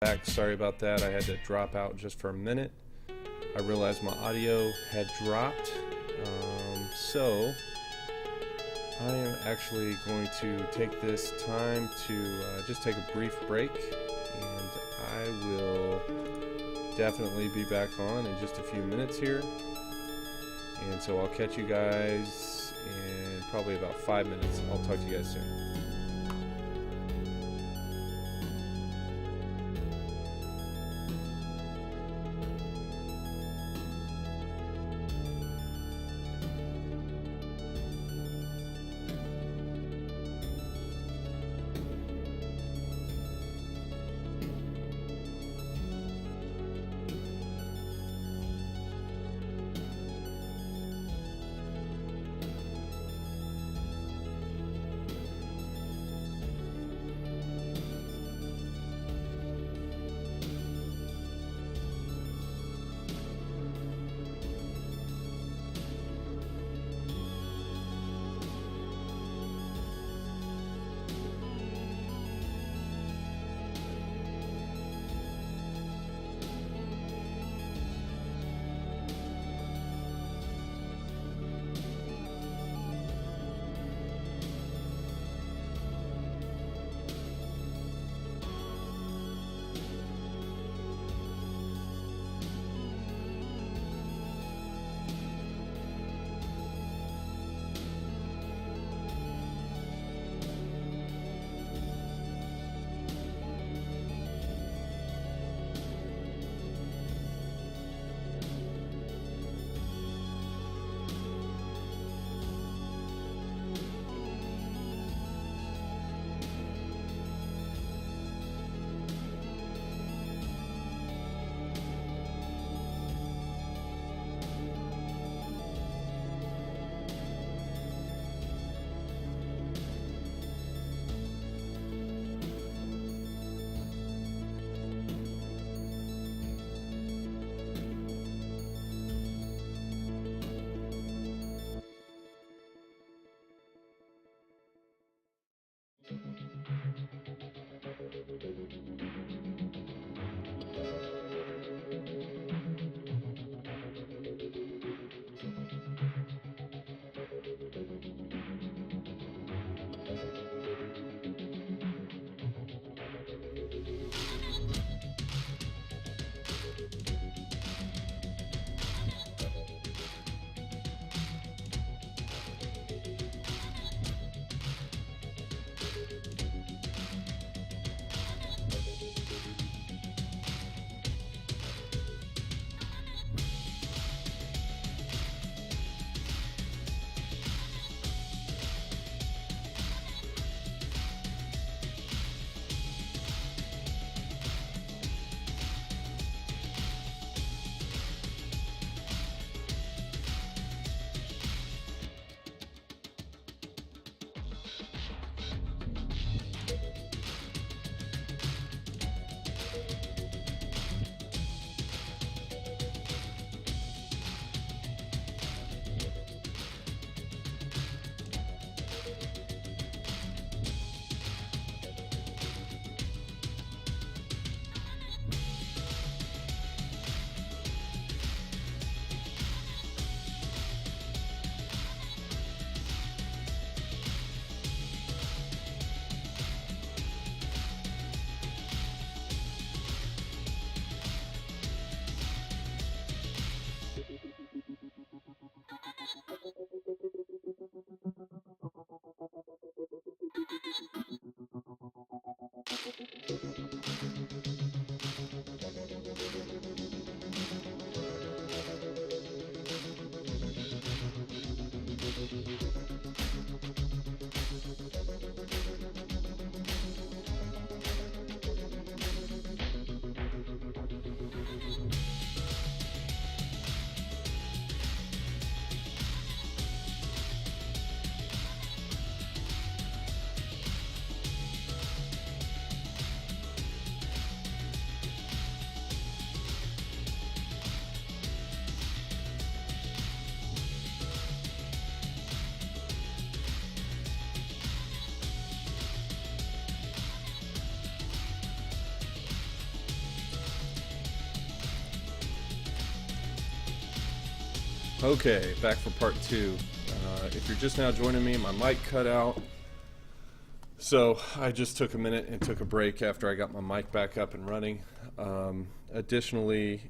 Back. Sorry about that. I had to drop out just for a minute. I realized my audio had dropped. So I am actually going to take this time to just take a brief break, and I will definitely be back on in just a few minutes here. And so I'll catch you guys in probably about 5 minutes. I'll talk to you guys soon. Okay, back for part two. If you're just now joining me, my mic cut out. So I just took a minute and took a break after I got my mic back up and running. Additionally,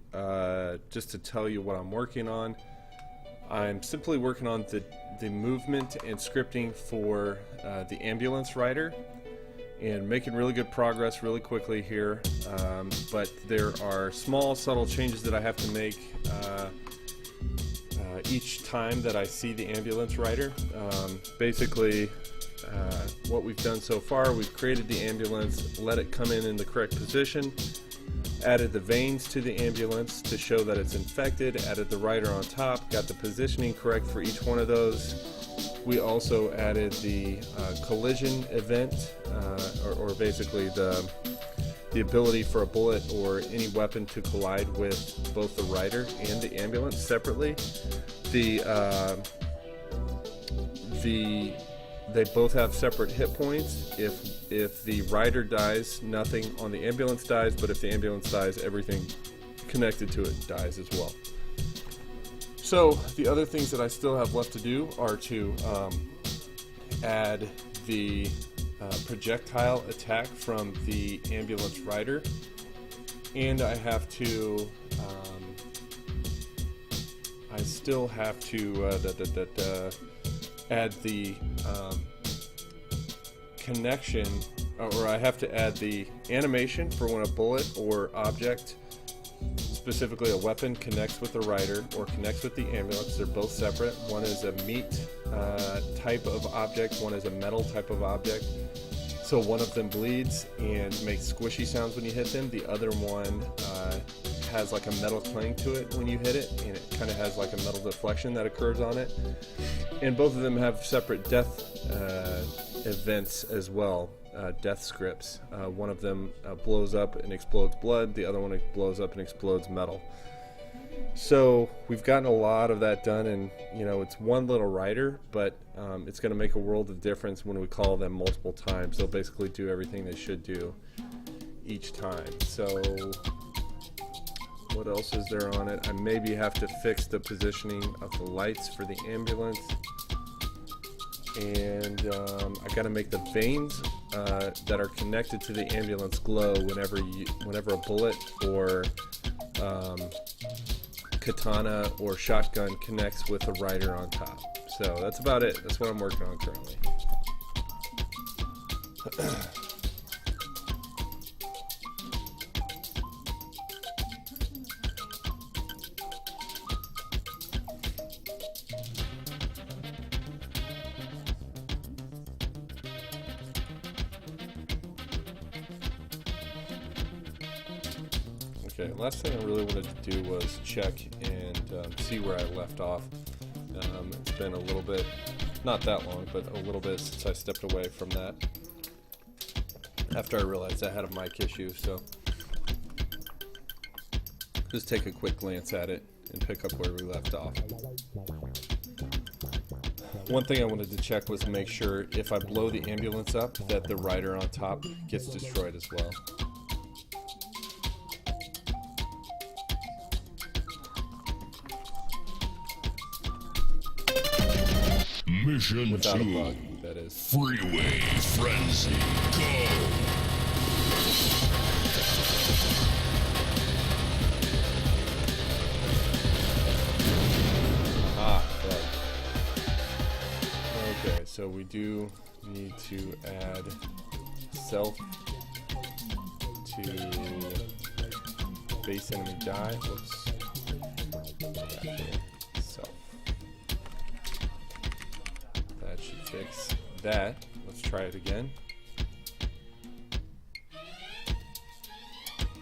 just to tell you what I'm working on, I'm simply working on the movement and scripting for the ambulance rider, and making really good progress really quickly here. But there are small, subtle changes that I have to make each time that I see the ambulance rider. Basically, what we've done so far, we've created the ambulance, let it come in the correct position, added the veins to the ambulance to show that it's infected, added the rider on top, got the positioning correct for each one of those. We also added the collision event, or basically the ability for a bullet or any weapon to collide with both the rider and the ambulance separately. They both have separate hit points. If the rider dies, nothing on the ambulance dies, but if the ambulance dies, everything connected to it dies as well. So the other things that I still have left to do are to add the projectile attack from the ambulance rider, and I have to I still have to add the connection, or I have to add the animation for when a bullet or object, specifically a weapon, connects with the rider or connects with the ambulance. They're both separate. One is a meat type of object, one is a metal type of object. So one of them bleeds and makes squishy sounds when you hit them. The other one has like a metal clang to it when you hit it, and it kind of has like a metal deflection that occurs on it. And both of them have separate death events as well, death scripts. One of them blows up and explodes blood, the other one blows up and explodes metal. So we've gotten a lot of that done, and it's one little rider, but it's going to make a world of difference when we call them multiple times. They'll basically do everything they should do each time. So what else is there on it? I maybe have to fix the positioning of the lights for the ambulance, and I got to make the veins that are connected to the ambulance glow whenever a bullet or katana or shotgun connects with a rider on top. So that's about it. That's what I'm working on currently. Okay, last thing I really wanted to do was check and see where I left off. It's been a little bit, not that long, but a little bit since I stepped away from that after I realized I had a mic issue, so just take a quick glance at it and pick up where we left off. One thing I wanted to check was to make sure if I blow the ambulance up that the rider on top gets destroyed as well. Mission Without a 2, bug, that is. Freeway Frenzy, go! Right. Okay, so we do need to add self to base enemy die. Whoops. Self. That should fix that. Let's try it again.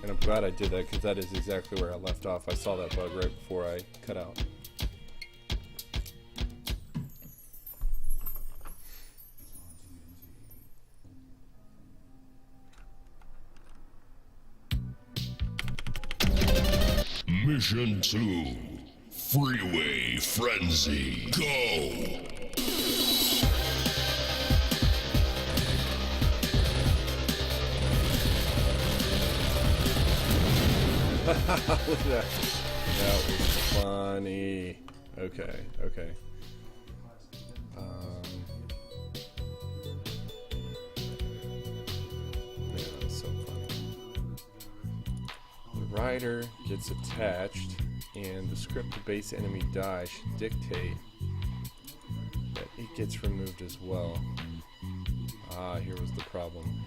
And I'm glad I did that, because that is exactly where I left off. I saw that bug right before I cut out. Mission 2, Freeway Frenzy, go! Look at that. That was funny. Okay. Yeah, that's so funny. The rider gets attached, and the script to base enemy die should dictate that it gets removed as well. Ah, here was the problem.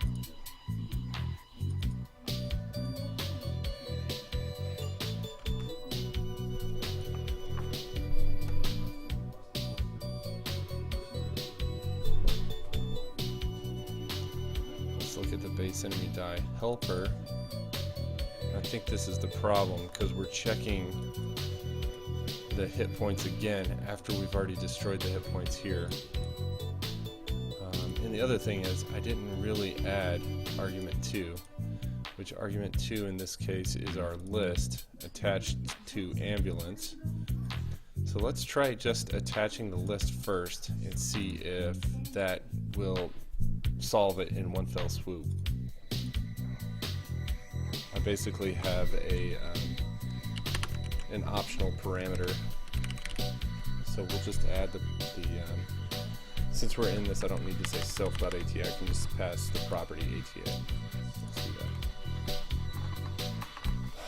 Look at the base enemy die helper. I think this is the problem because we're checking the hit points again after we've already destroyed the hit points here. And the other thing is I didn't really add argument 2, which argument 2 in this case is our list attached to ambulance. So let's try just attaching the list first and see if that will solve it in one fell swoop. I basically have an optional parameter, so we'll just add the since we're in this, I don't need to say self.ata. I can just pass the property ata. Let's do that.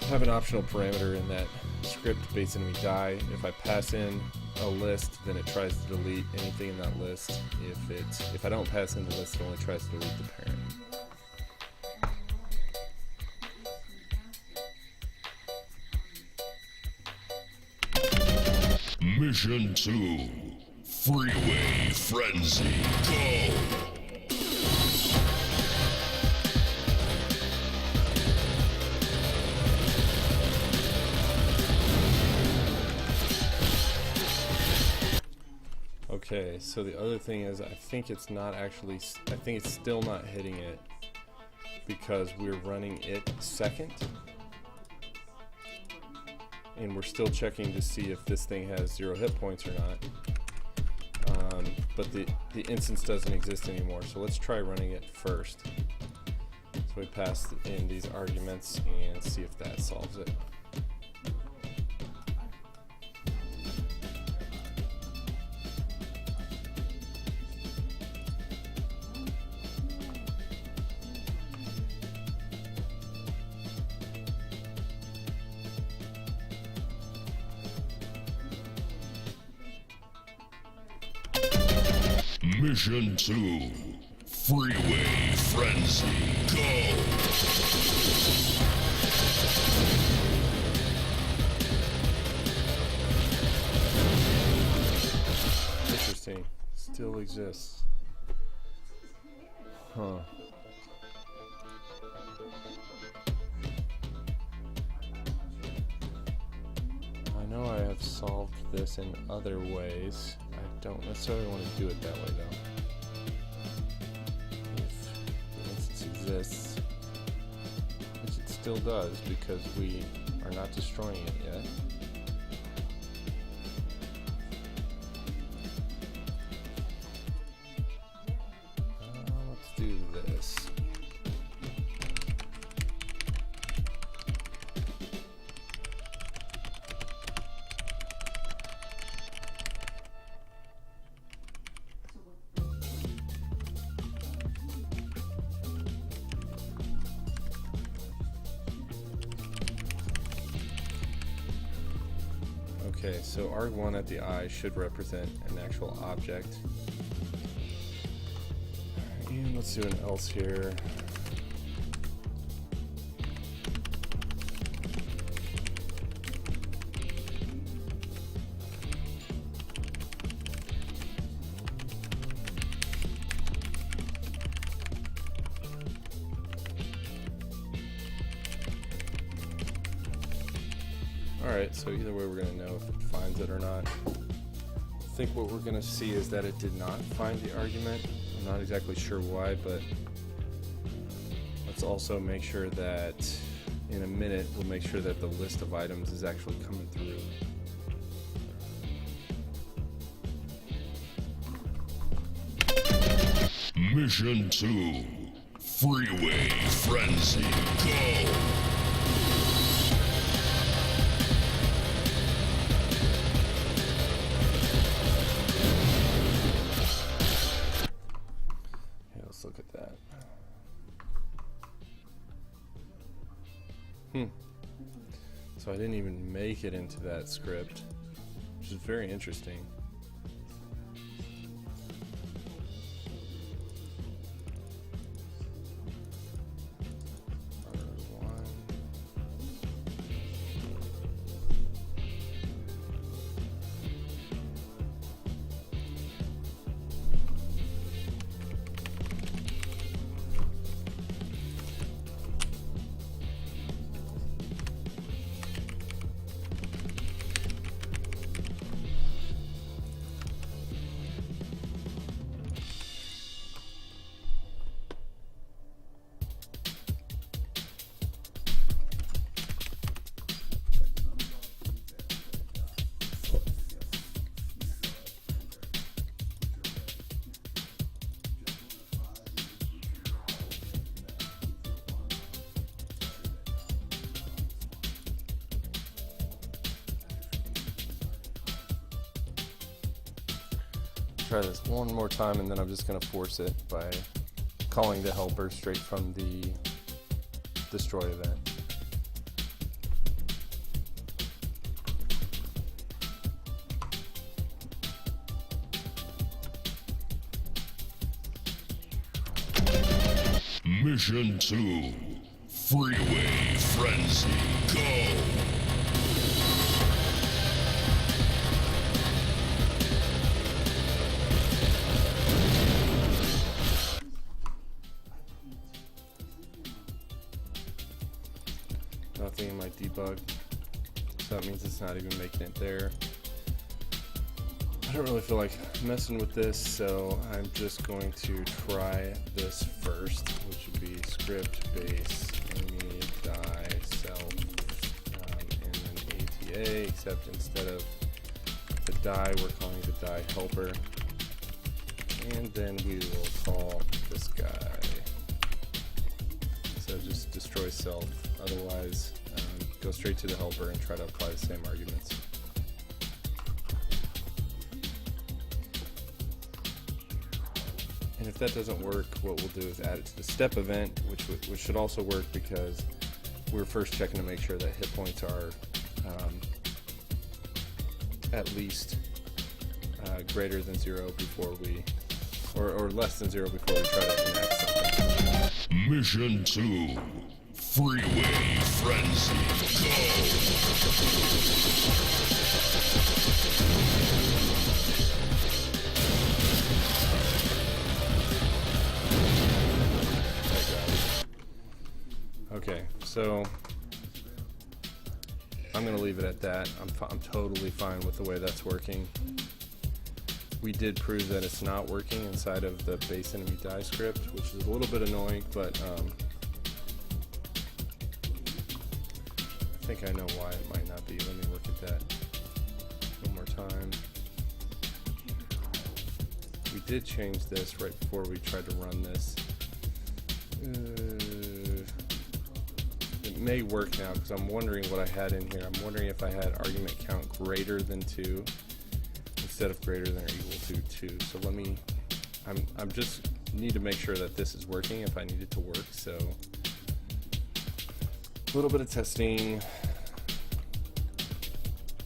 I have an optional parameter in that script base enemy die. If I pass in a list, then it tries to delete anything in that list. If I don't pass in the list, it only tries to delete the parent. Mission 2, Freeway Frenzy, go! Okay, so the other thing is I think it's still not hitting it because we're running it second. And we're still checking to see if this thing has 0 hit points or not. But the instance doesn't exist anymore, so let's try running it first. So we pass in these arguments and see if that solves it. Mission 2, Freeway Frenzy, go! Interesting. Still exists. Huh. I know I have solved this in other ways. I don't necessarily want to do it that way though. If the instance exists, which it still does because we are not destroying it yet. Let's do this. Okay, so arg1 at the eye should represent an actual object. And let's do an else here. Alright, so either way we're going to know if it finds it or not. I think what we're going to see is that it did not find the argument. I'm not exactly sure why, but let's also make sure that in a minute we'll make sure that the list of items is actually coming through. Mission 2, Freeway Frenzy, go! So I didn't even make it into that script, which is very interesting. Try this one more time, and then I'm just going to force it by calling the helper straight from the destroy event. Mission 2, Freeway Frenzy, go! Nothing in my debug, so that means it's not even making it there. I don't really feel like messing with this, so I'm just going to try this first, which would be script base Amy die self and then ATA, except instead of the die, we're calling the die helper, and then we will call this guy. So just destroy self, otherwise go straight to the helper and try to apply the same arguments. And if that doesn't work, what we'll do is add it to the step event, which should also work because we're first checking to make sure that hit points are at least greater than 0 before we, or less than 0 before we try to enact something. Mission 2, Freeway Frenzy, Okay, so I'm going to leave it at that. I'm totally fine with the way that's working. We did prove that it's not working inside of the base enemy die script, which is a little bit annoying, but I think I know why it might not be. Let me look at that one more time. We did change this right before we tried to run this. It may work now because I'm wondering what I had in here. I'm wondering if I had argument count greater than 2 instead of greater than or equal to 2. So let me, I'm just need to make sure that this is working if I need it to work. So a little bit of testing.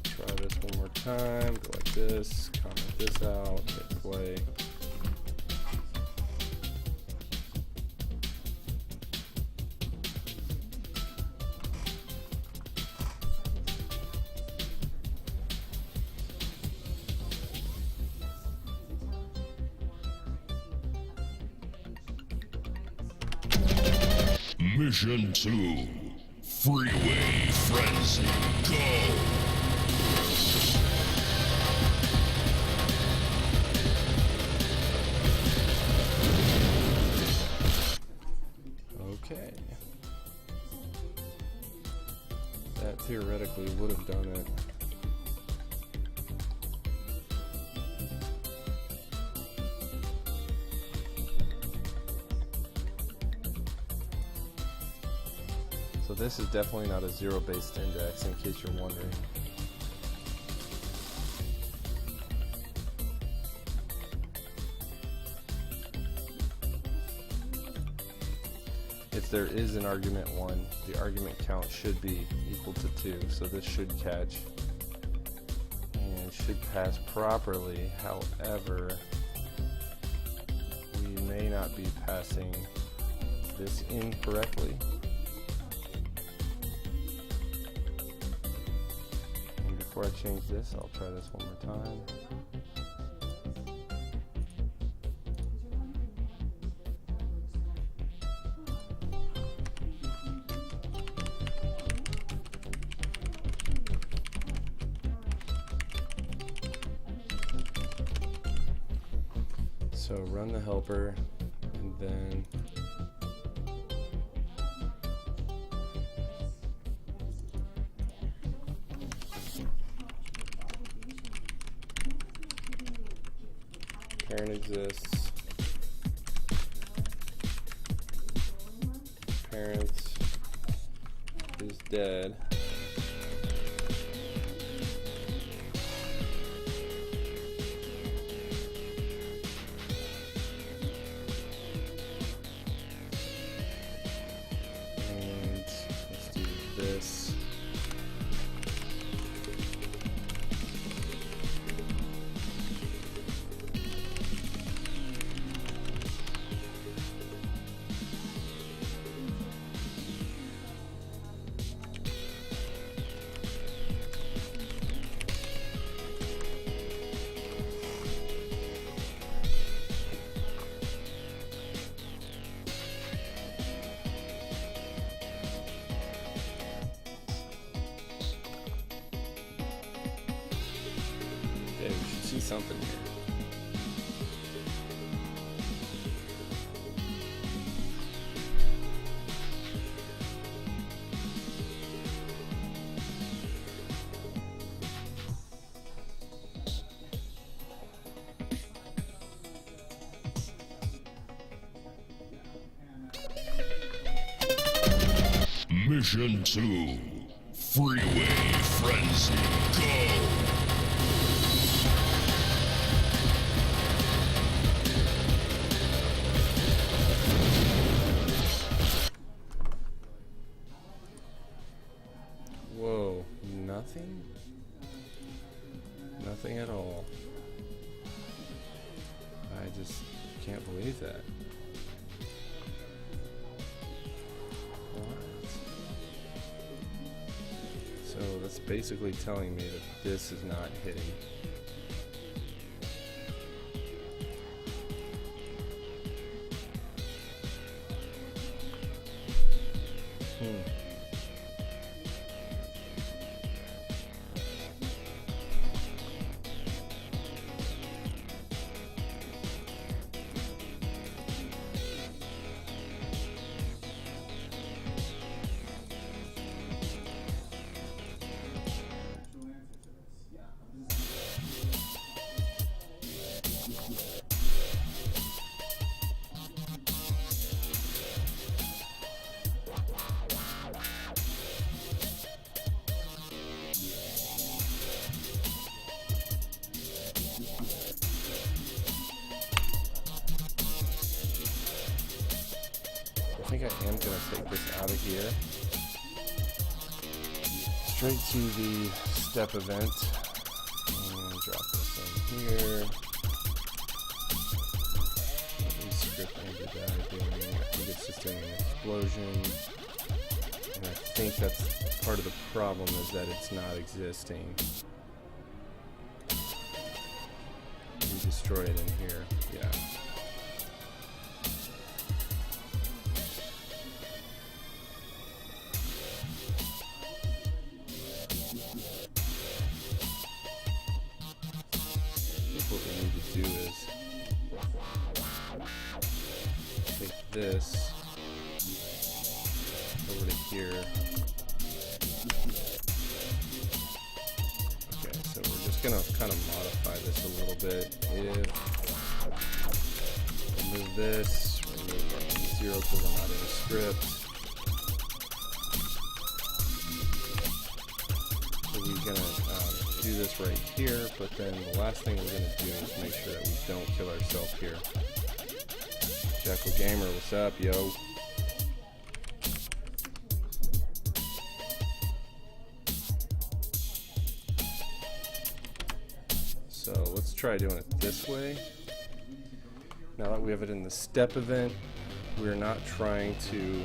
Try this one more time. Go like this. Comment this out. Hit play. Mission 2, Freeway Frenzy, go! Okay. That theoretically would have done it. So this is definitely not a zero-based index, in case you're wondering. It's there is an argument 1, the argument count should be equal to 2, so this should catch and should pass properly. However, we may not be passing this incorrectly. And before I change this, I'll try this one more time. So run the helper, and then parent exists, parent is dead. This. Okay, we should see something here. Mission 2, Freeway Frenzy, go! Whoa, nothing? Nothing at all. I just can't believe that. What? So that's basically telling me that this is not hitting. I think I am going to take this out of here. Straight to the step event. And drop this in here. What is script ended that doing? I think it's just doing an explosion. And I think that's part of the problem, is that it's not existing. We destroy it in here. Yeah. What we need to do is take this over to here. Okay, so we're just gonna kind of modify this a little bit. If remove this, remove our 0 because we're not in a script. So we're gonna do this right here, but then the last thing we're gonna do is make sure that we don't kill ourselves here. Jackal Gamer, what's up, yo? So let's try doing it this way. Now that we have it in the step event, we're not trying to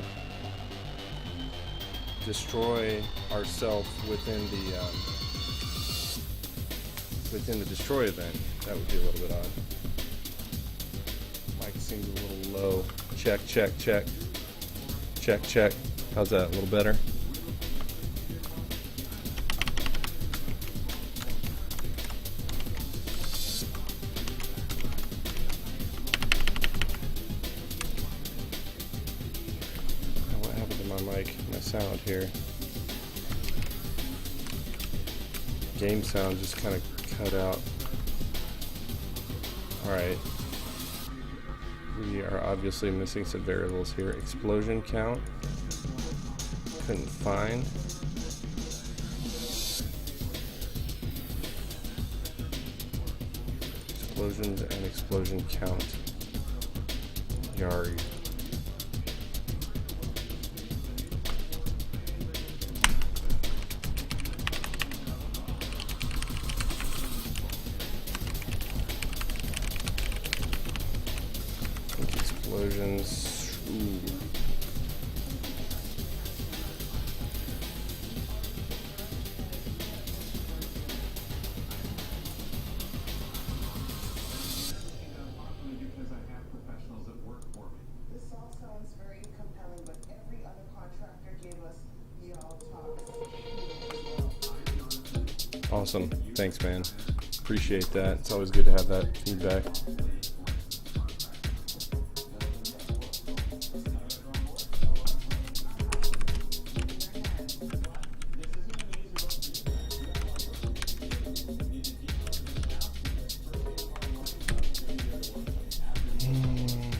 destroy ourselves within the destroy event. That would be a little bit odd. Mic seems a little low. Check, check, check. Check, check. How's that? A little better? What happened to my mic? My sound here. Game sound just kind of cut out. Alright. We are obviously missing some variables here. Explosion count. Couldn't find. Explosions and explosion count. Yari. Explosions. Ooh. This all sounds very compelling, but every other contractor gave us the all talk. Awesome. Thanks, man. Appreciate that. It's always good to have that feedback.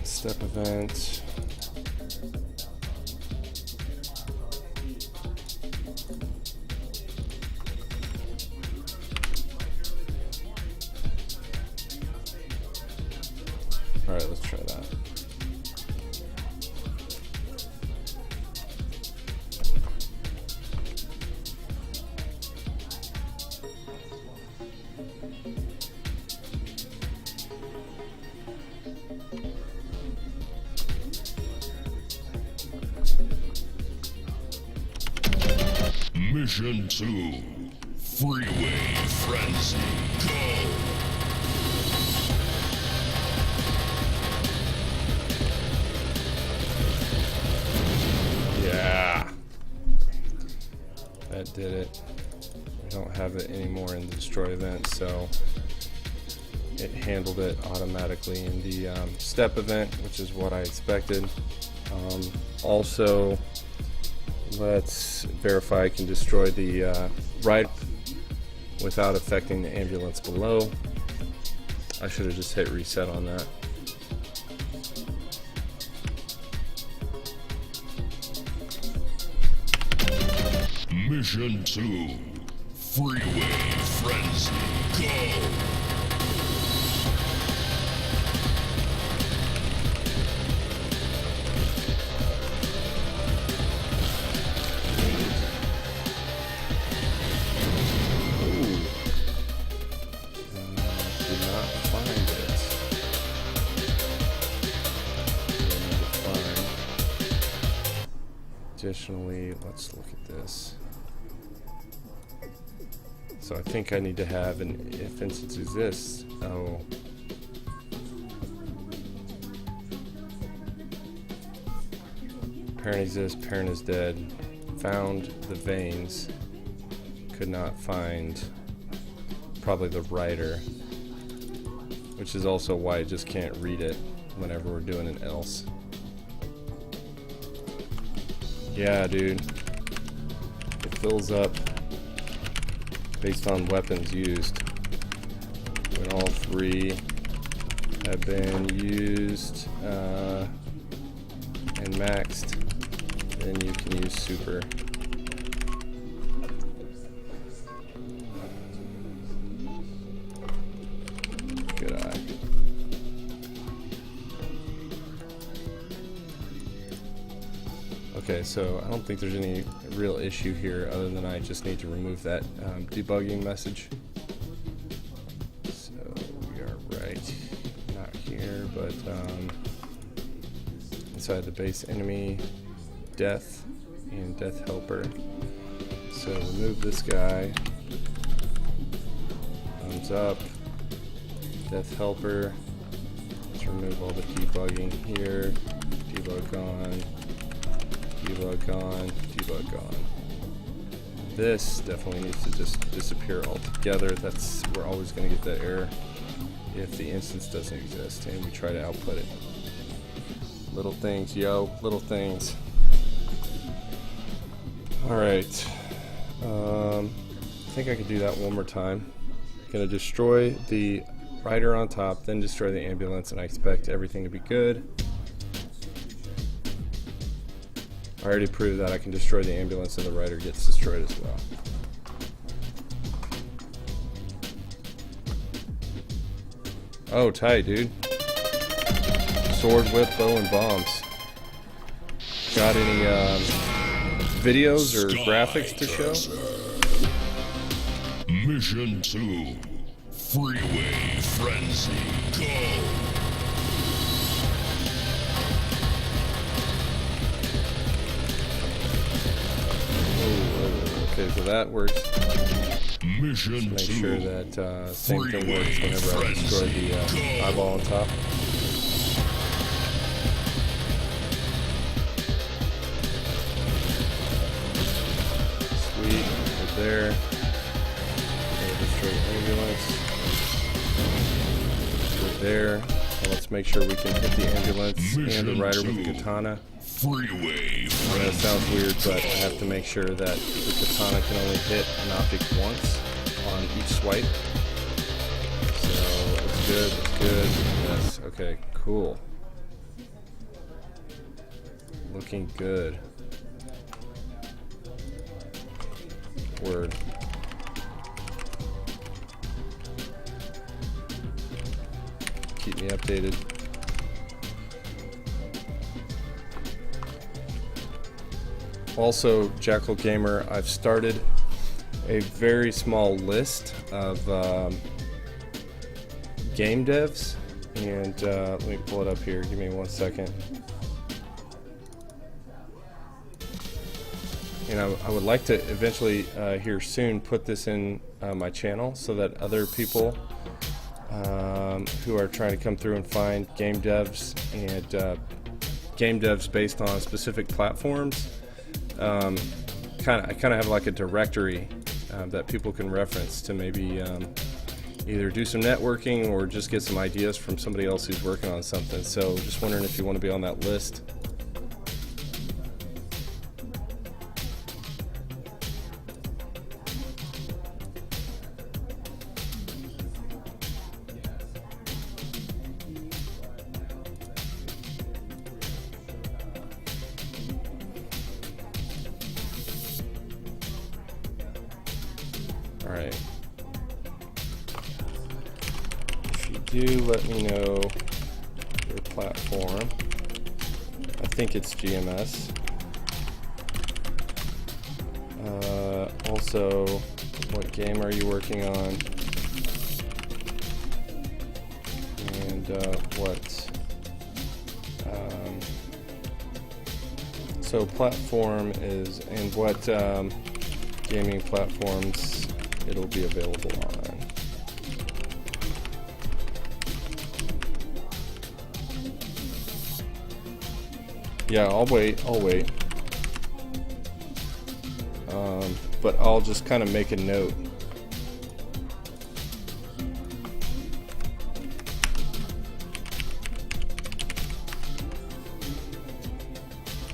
Step event. All right, let's try that. Mission 2. Freeway Frenzy. Go! Yeah. That did it. We don't have it anymore in the destroy event, so it handled it automatically in the step event, which is what I expected. Also, let's verify I can destroy the ride without affecting the ambulance below. I should have just hit reset on that. Mission 2. Freeway Frenzy. Go! Additionally, let's look at this. So I think I need to have an if instance exists. Oh. Parent exists, parent is dead. Found the veins. Could not find probably the writer. Which is also why I just can't read it whenever we're doing an else. Yeah, dude. It fills up based on weapons used. When all three have been used and maxed, then you can use super. Good eye. Okay, so I don't think there's any real issue here other than I just need to remove that debugging message. So right, not here, but inside the base enemy, death and death helper. So remove this guy. Thumbs up. Death helper. Let's remove all the debugging here. Debug gone. Debug gone. Debug gone. This definitely needs to just disappear altogether. We're always going to get that error if the instance doesn't exist and we try to output it. Little things, yo, little things. Alright, I think I could do that one more time. Gonna destroy the rider on top, then destroy the ambulance, and I expect everything to be good. I already proved that I can destroy the ambulance and the rider gets destroyed as well. Oh, tight, dude. Sword, whip, bow, and bombs. Got any videos or graphics to show? Mission 2. Freeway Frenzy. Go! Okay, so that works. Mission Make 2. sure that same thing works whenever I destroy the eyeball on top. Sweet, right there. Destroy the ambulance. Right there. Now let's make sure we can hit the ambulance and the rider with the katana. Freeway I know it sounds weird, but I have to make sure that the katana can only hit an object once on each swipe. So that's good, that's good. Yes, okay, cool. Looking good. Word. Keep me updated. Also, Jackal Gamer, I've started a very small list of game devs, and let me pull it up here. Give me 1 second. And I would like to eventually here soon put this in my channel so that other people who are trying to come through and find game devs and game devs based on specific platforms, I kind of have like a directory that people can reference to maybe either do some networking or just get some ideas from somebody else who's working on something. So just wondering if you want to be on that list. Alright. If you do, let me know your platform. I think it's GMS. Also, what game are you working on? And what? So platform is, and what gaming platforms it'll be available on. Yeah, I'll wait. But I'll just kind of make a note.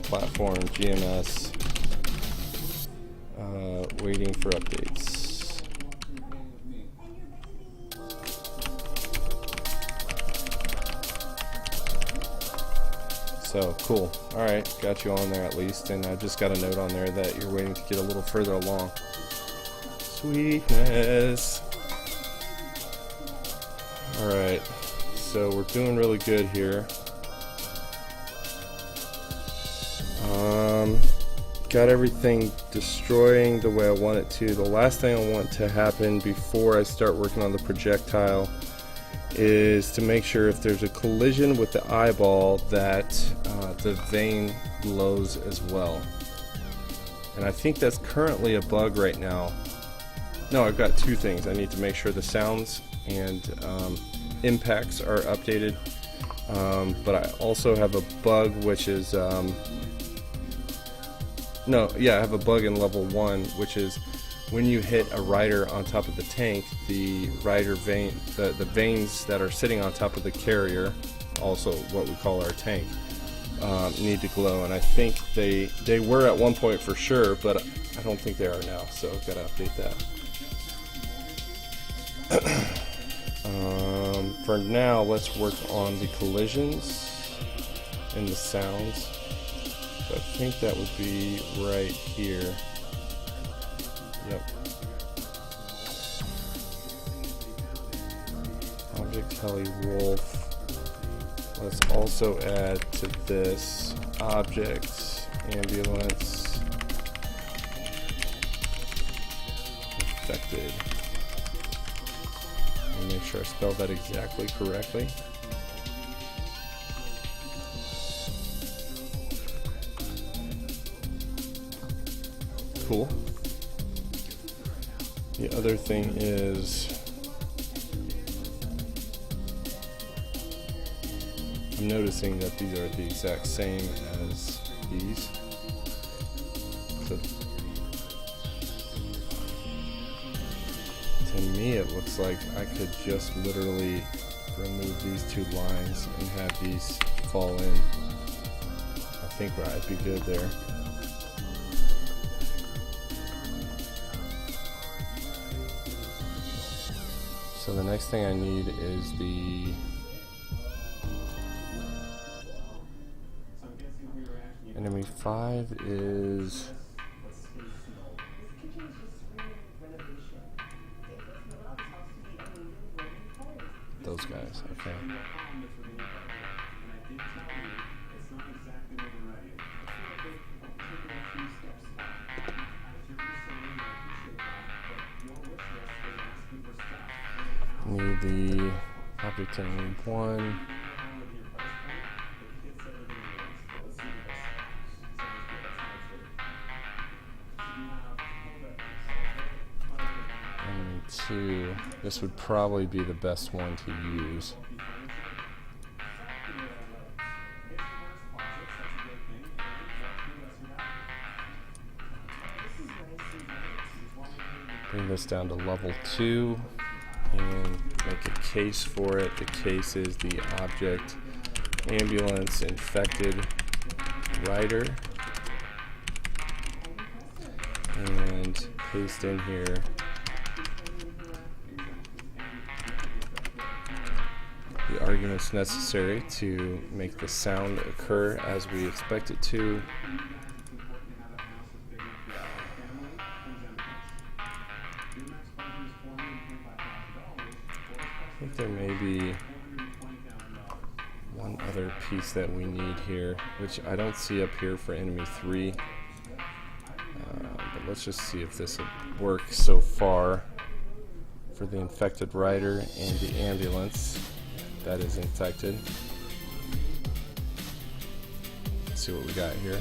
Platform, GMS, waiting for updates. So cool. Alright, got you on there at least, and I've just got a note on there that you're waiting to get a little further along. Sweetness. Alright, so we're doing really good here. Got everything destroying the way I want it to. The last thing I want to happen before I start working on the projectile is to make sure if there's a collision with the eyeball that the vane glows as well. And I think that's currently a bug right now. No, I've got two things. I need to make sure the sounds and impacts are updated. But I also have a bug which is I have a bug in level 1, which is when you hit a rider on top of the tank, the rider vane, the vanes that are sitting on top of the carrier, also what we call our tank, need to glow. And I think they were at one point for sure, but I don't think they are now, so I've got to update that. For now, let's work on the collisions and the sounds. So I think that would be right here. Yep. Object heli wolf. Let's also add to this objects, ambulance, infected. Let me make sure I spelled that exactly correctly. Cool. The other thing is I'm noticing that these are the exact same as these. So to me it looks like I could just literally remove these two lines and have these fall in. I think I'd be good there. So the next thing I need is the enemy 5 is those guys, okay. Need the object enemy 1. Enemy 2. This would probably be the best one to use. Bring this down to level 2. And make a case for it. The case is the object, ambulance, infected, rider. And paste in here the arguments necessary to make the sound occur as we expect it to. I think there may be one other piece that we need here, which I don't see up here for enemy 3. But let's just see if this will work so far for the infected rider and the ambulance that is infected. Let's see what we got here.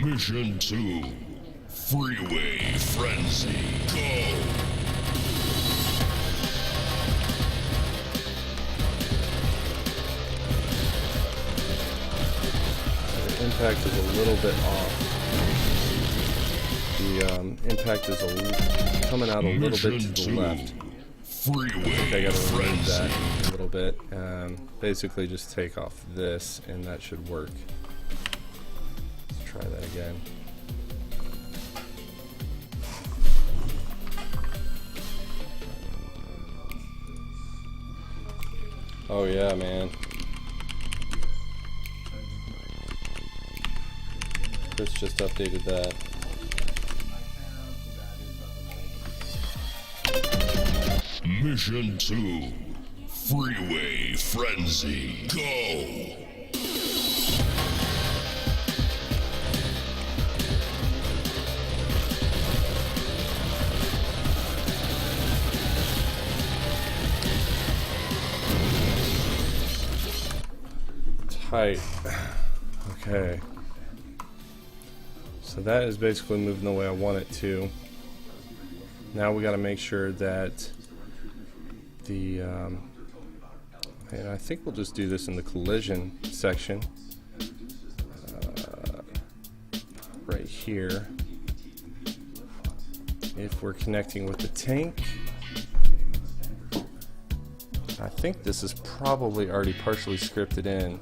Mission 2. Freeway Frenzy. Go! The impact is a little bit off. The impact is coming out a little bit to the left. Freeway I think I gotta remove Frenzy. that a little bit. Basically just take off this and that should work. Let's try that again. Oh yeah, man. Chris just updated that. Mission 2. Freeway Frenzy. Go! Tight. Okay. So that is basically moving the way I want it to. Now we got to make sure that the and I think we'll just do this in the collision section right here. If we're connecting with the tank, I think this is probably already partially scripted in.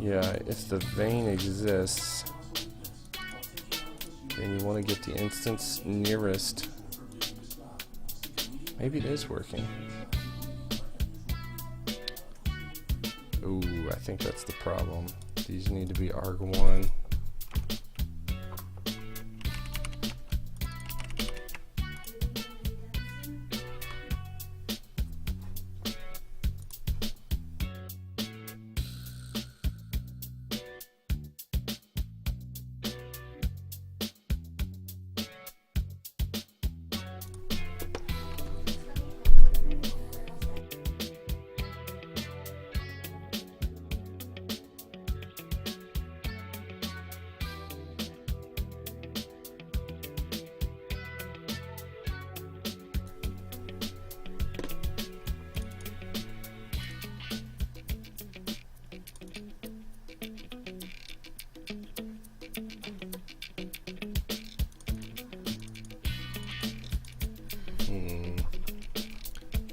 Yeah, if the vein exists, then you want to get the instance nearest. Maybe it is working. Ooh, I think that's the problem. These need to be ARG1.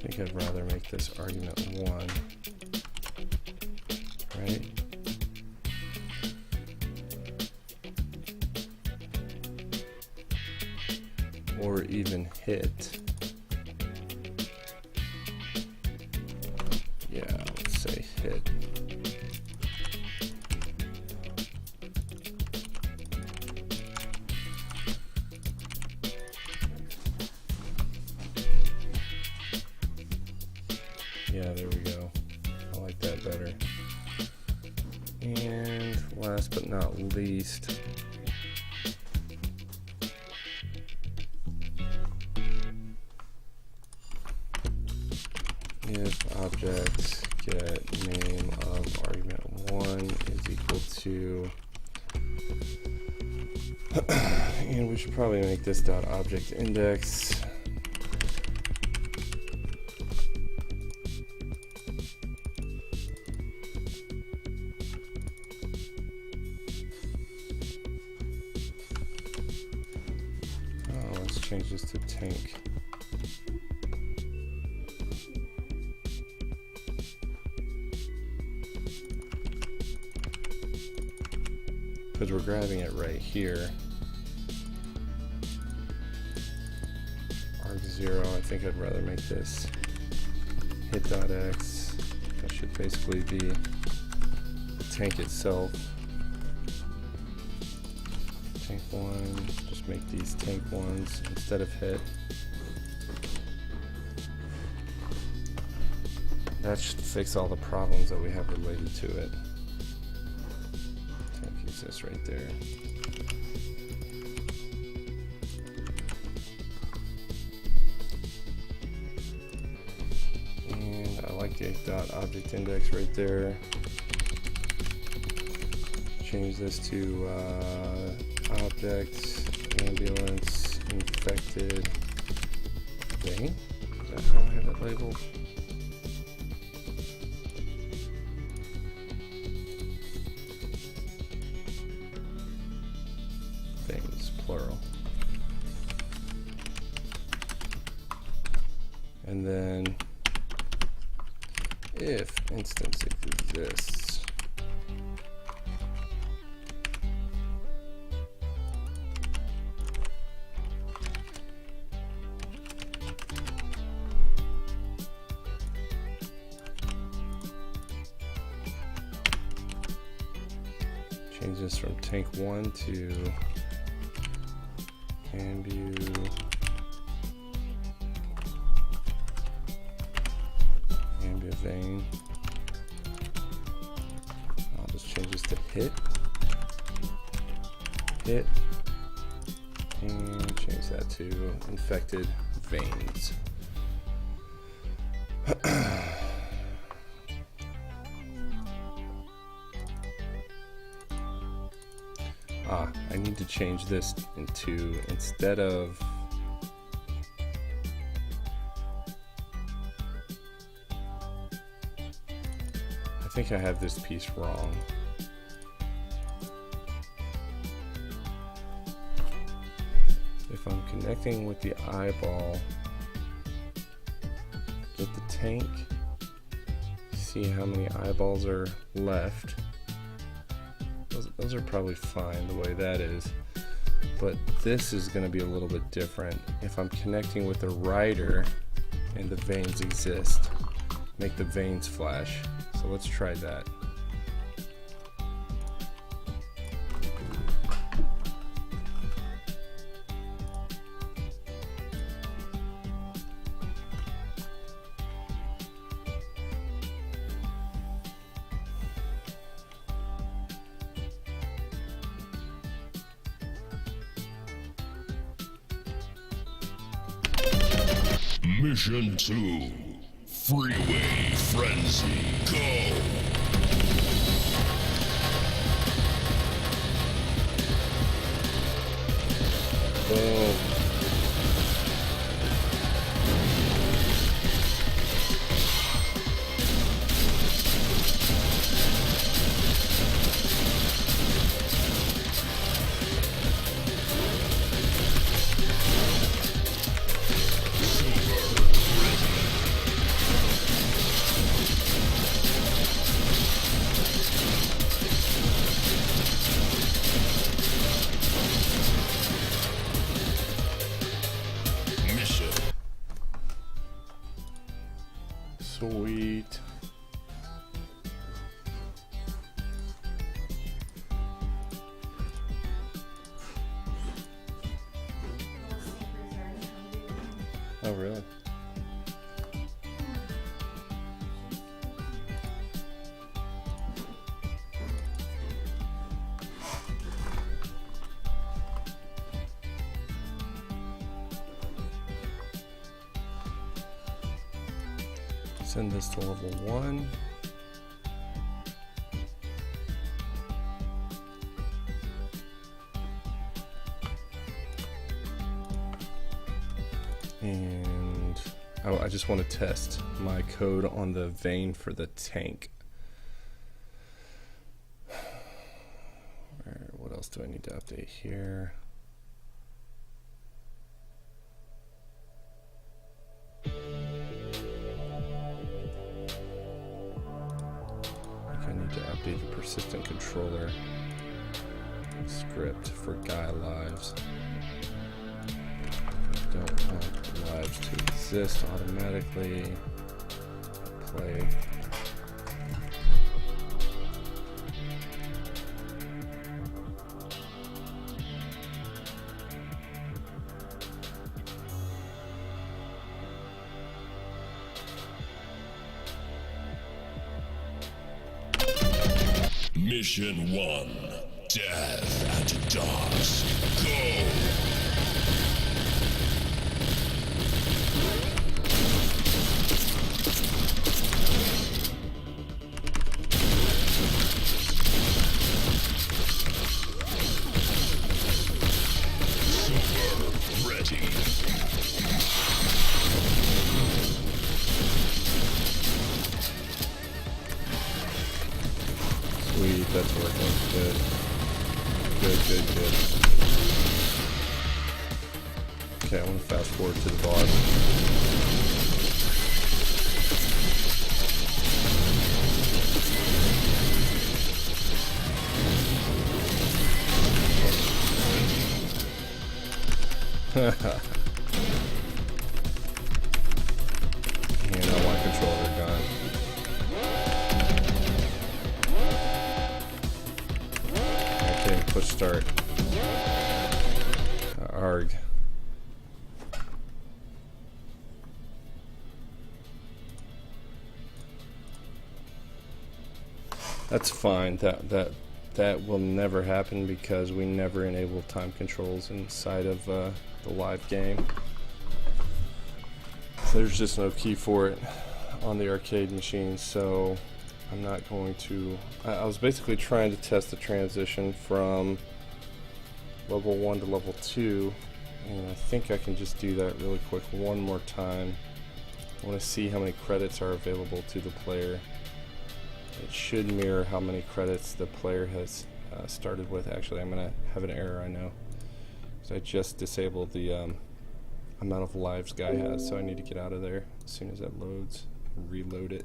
I think I'd rather make this argument 1, right? Or even hit. Yeah, let's say hit. Yeah, there we go. I like that better. And last but not least, if object get name of argument 1 is equal to, and we should probably make this dot object index. Let's change this to tank. Because we're grabbing it right here. arg0, I think I'd rather make this hit.x. That should basically be the tank itself. Tank 1, just make these tank 1s instead of hit. That should fix all the problems that we have related to it. Tank exists right there. And I like the dot object index right there. Change this to object, ambulance, infected vein. Is that how I have it labeled? Veins, plural. And then if instance exists, from tank 1 to ambu vein. I'll just change this to hit, and change that to infected veins. I need to change this into, instead of I think I have this piece wrong. If I'm connecting with the eyeball, get the tank, see how many eyeballs are left. Those are probably fine the way that is, but this is going to be a little bit different. If I'm connecting with the rider and the veins exist, make the veins flash. So let's try that. Mission 2, Freeway Frenzy, go! Boom. Sweet. Oh, really? Send this to level 1. And I just want to test my code on the vein for the tank. What else do I need to update here? I need to update the persistent controller script for Guy lives. Don't want lives to exist automatically. Play. Mission 1, Death at Dusk, go! Super ready. Sweet, that's working. Good. Good. Okay, I want to fast forward to the boss. And I want controller gun. Okay, push start. Arg. That's fine. That will never happen because we never enable time controls inside of the live game. There's just no key for it on the arcade machine, so I'm not going to. I was basically trying to test the transition from level 1 to level 2, and I think I can just do that really quick one more time. I want to see how many credits are available to the player. It should mirror how many credits the player has started with. Actually, I'm going to have an error, I know, because I just disabled the amount of lives guy has, so I need to get out of there as soon as that loads. Reload it.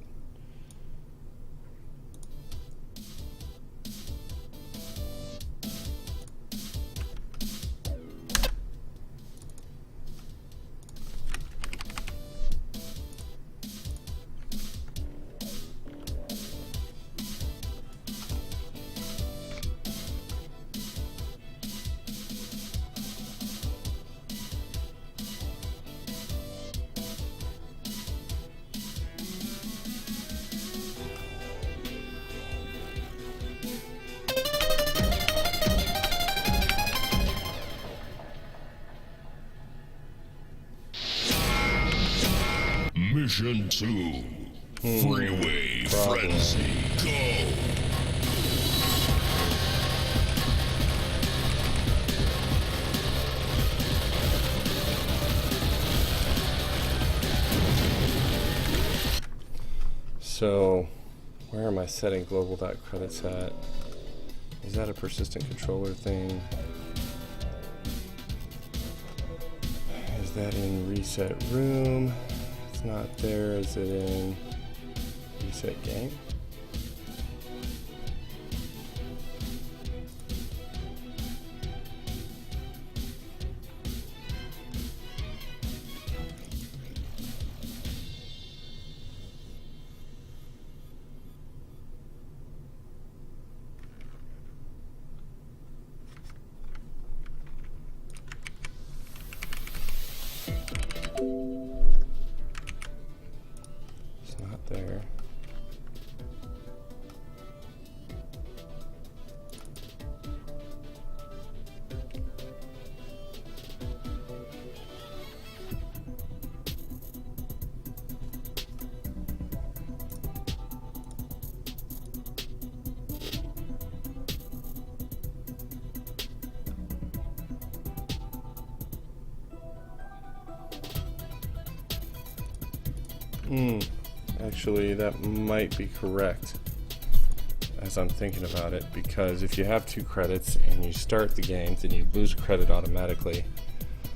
Mission 2. Freeway Frenzy. Go! So, where am I setting global.credits at? Is that a persistent controller thing? Is that in reset room? It's not there. Is it in reset game? It's not there. Actually, that might be correct as I'm thinking about it, because if you have 2 credits and you start the game, then you lose a credit automatically.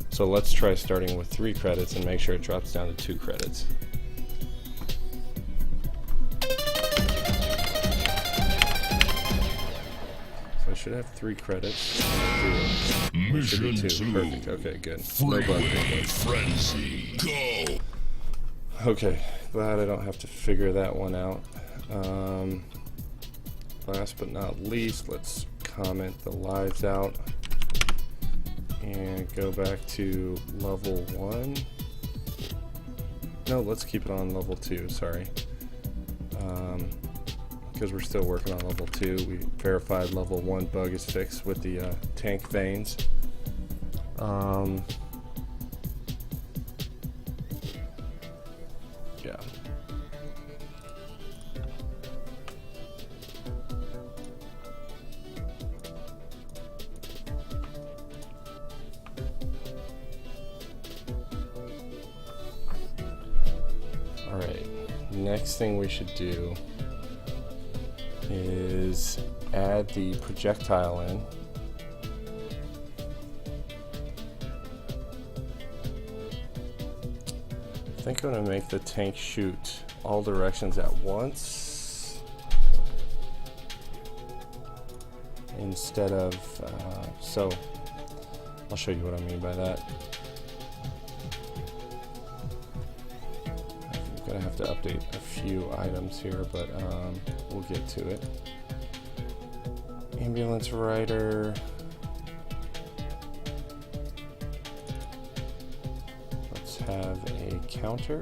So let's try starting with 3 credits and make sure it drops down to 2 credits. So I should have 3 credits. Mission 2. Perfect. Okay, good. Freeway Frenzy. Go! Okay, glad I don't have to figure that one out. Last but not least, let's comment the lives out and go back to level 1. No, let's keep it on level 2, sorry. Because we're still working on level 2. We verified level 1 bug is fixed with the tank veins. Yeah. Alright, next thing we should do is add the projectile in. I think I'm going to make the tank shoot all directions at once instead of, so I'll show you what I mean by that. I'm going to have to update a few items here, but we'll get to it. Ambulance rider, have a counter.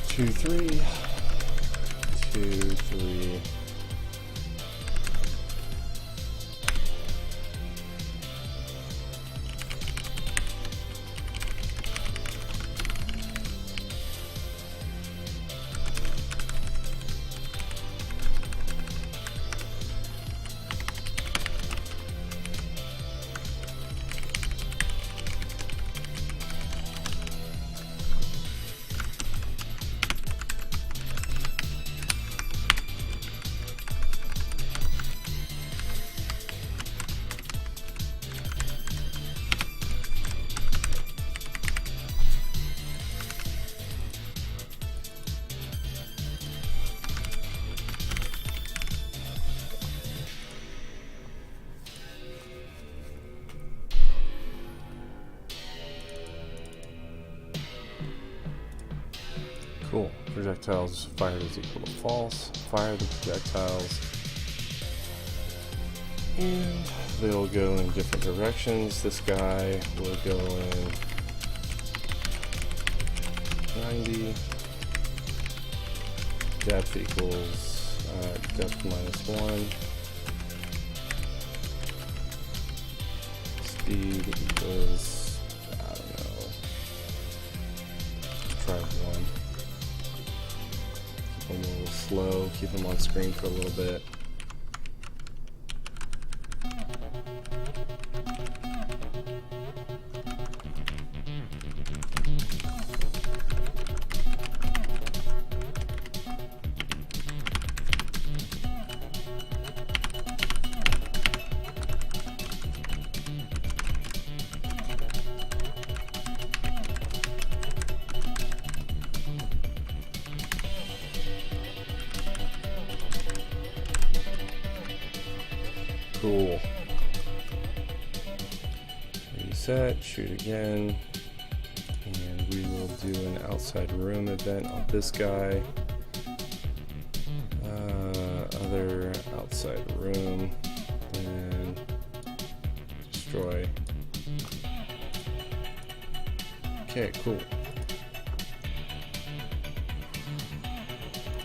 Two, three, 2, 3. Cool. Projectiles fired is equal to false. Fire the projectiles. And they'll go in different directions. This guy will go in 90. Depth equals depth -1. Speed equals, I don't know, try 1. Keep them a little slow, keep them on screen for a little bit. Cool. Reset, shoot again, and we will do an outside room event on this guy. Other outside room, and destroy. Okay, cool.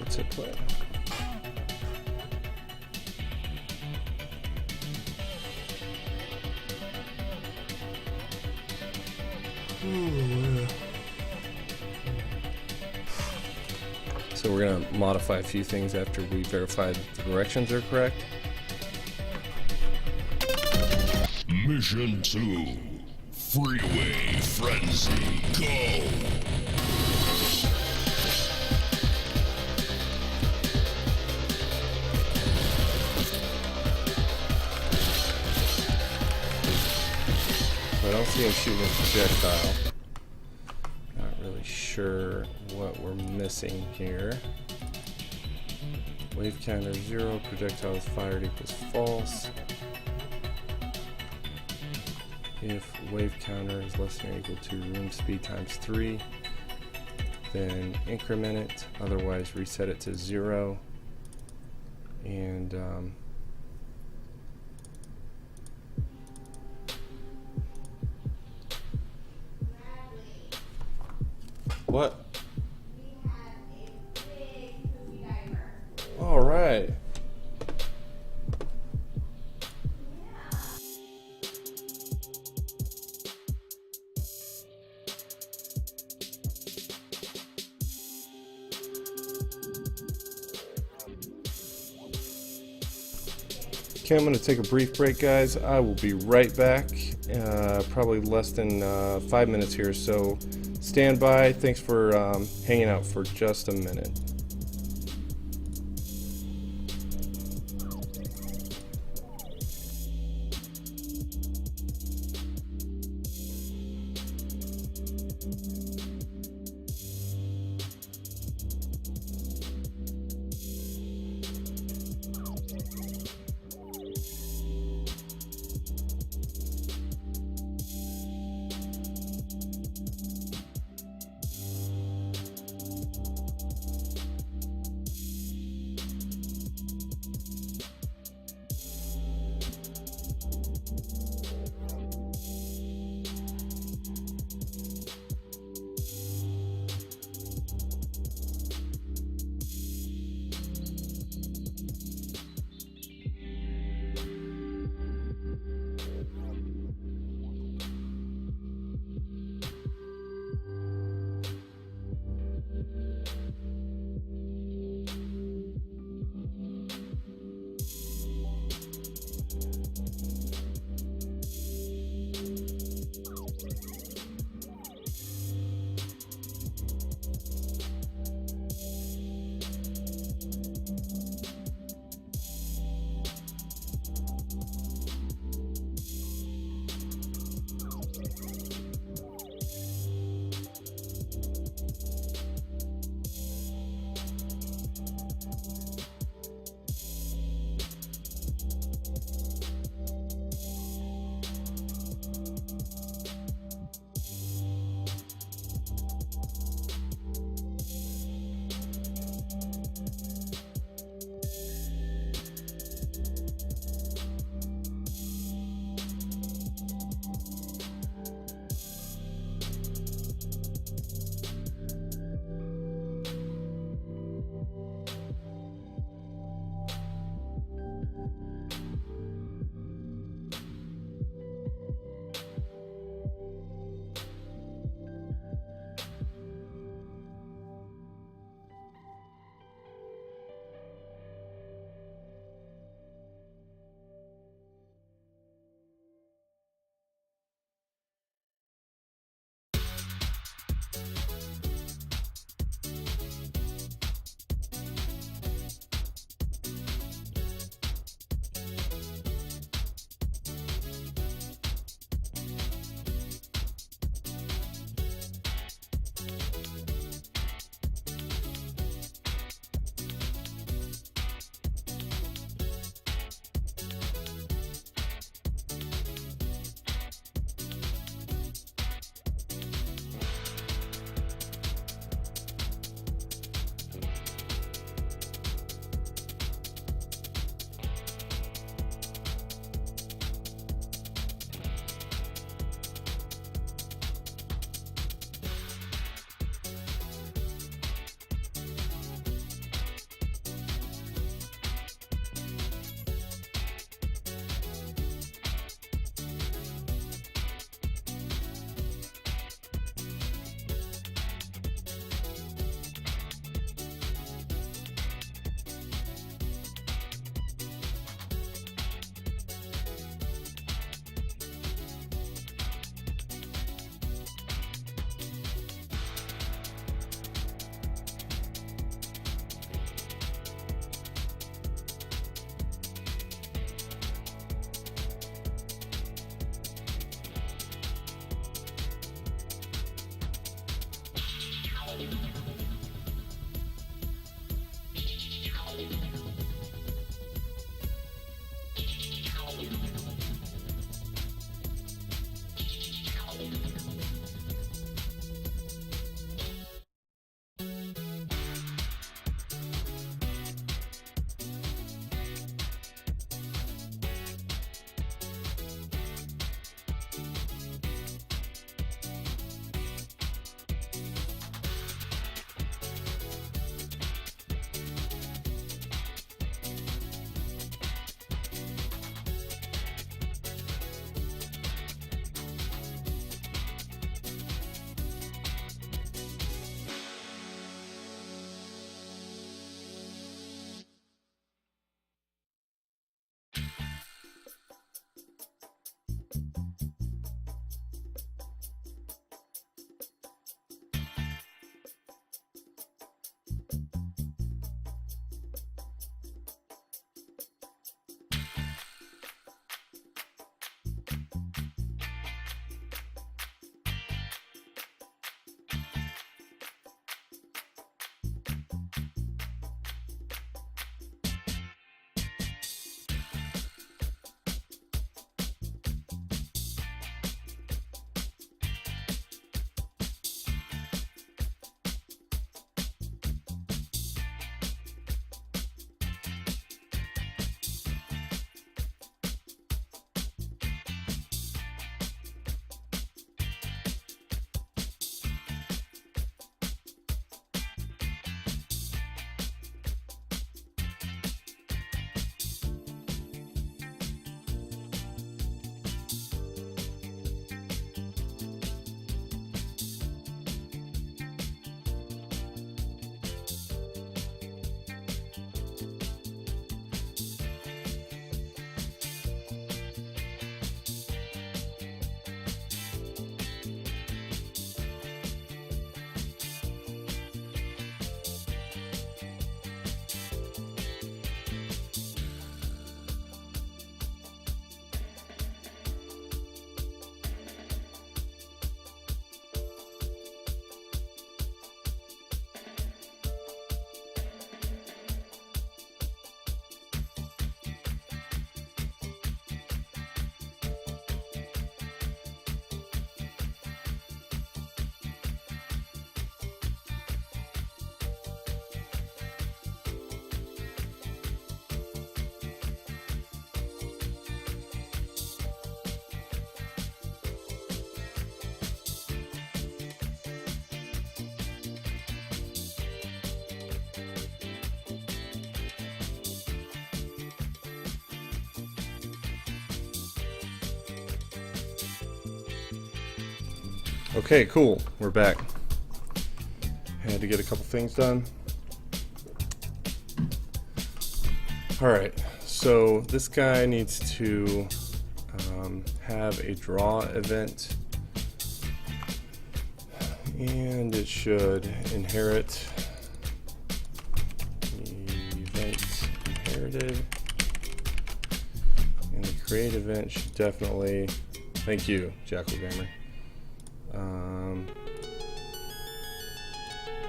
Let's hit play. So we're going to modify a few things after we verify the directions are correct. Mission 2. Freeway Frenzy. Go! I don't see him shooting a projectile. Not really sure what we're missing here. Wave counter 0, projectiles fired equals false. if wave counter is less than or equal to room speed times 3, then increment it, otherwise reset it to 0. And what? All right. Okay, I'm going to take a brief break, guys. I will be right back, probably less than 5 minutes here, so stand by. Thanks for hanging out for just a minute. Okay, cool. We're back. Had to get a couple things done. Alright, so this guy needs to have a draw event, and it should inherit event inherited, and the create event should definitely, thank you, Jackal Gamer.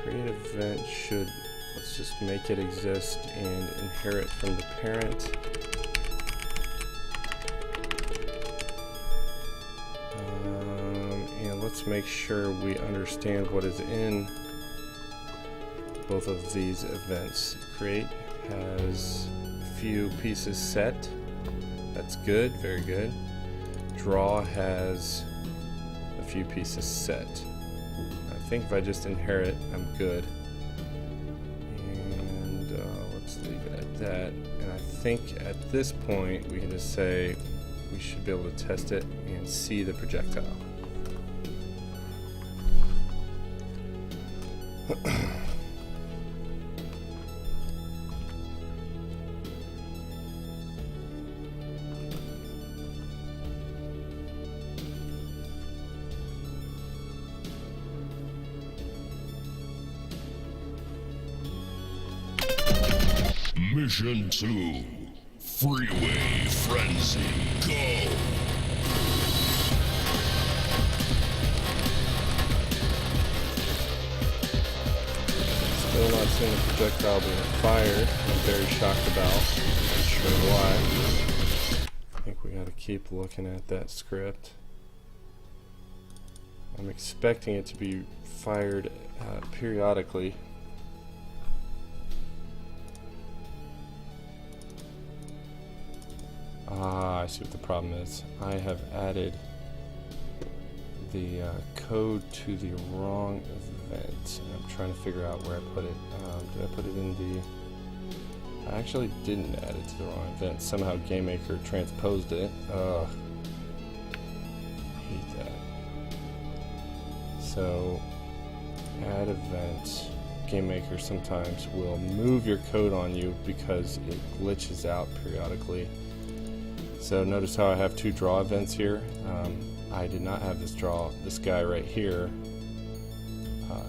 Create event should, let's just make it exist and inherit from the parent. And let's make sure we understand what is in both of these events. Create has a few pieces set. That's good, very good. Draw has a few pieces set. I think if I just inherit, I'm good. And let's leave it at that. And I think at this point we can just say we should be able to test it and see the projectile. Mission 2, Freeway Frenzy, go! Still not seeing the projectile being fired. I'm very shocked about. Not sure why. I think we gotta keep looking at that script. I'm expecting it to be fired periodically. I see what the problem is. I have added the code to the wrong event. I'm trying to figure out where I put it. Did I put it in the... I actually didn't add it to the wrong event. Somehow GameMaker transposed it. Ugh. I hate that. So, add event. GameMaker sometimes will move your code on you because it glitches out periodically. So notice how I have two draw events here. I did not have this guy right here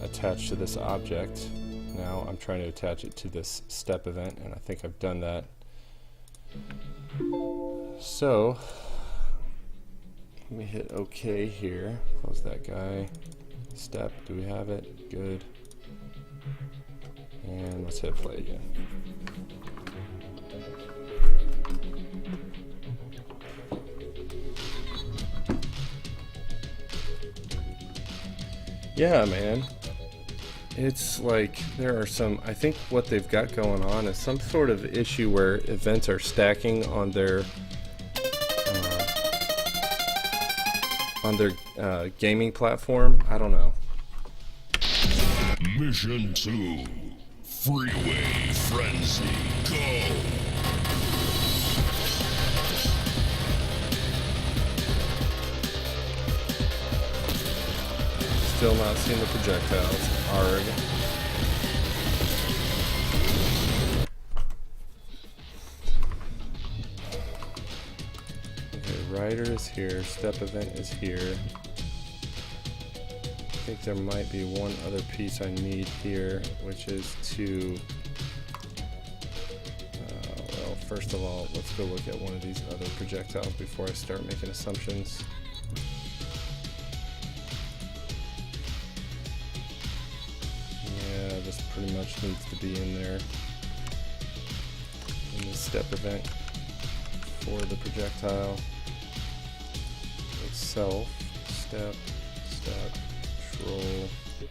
attached to this object. Now I'm trying to attach it to this step event, and I think I've done that. So let me hit OK here. Close that guy. Step, do we have it? Good. And let's hit play again. Yeah, man. It's like there are some, I think what they've got going on is some sort of issue where events are stacking on their gaming platform. I don't know. Mission 2, Freeway Frenzy, go! Still not seeing the projectiles. Arg. Okay, rider is here. Step event is here. I think there might be one other piece I need here, which is to... well, first of all, let's go look at one of these other projectiles before I start making assumptions. This pretty much needs to be in there in the step event for the projectile itself. Step, roll,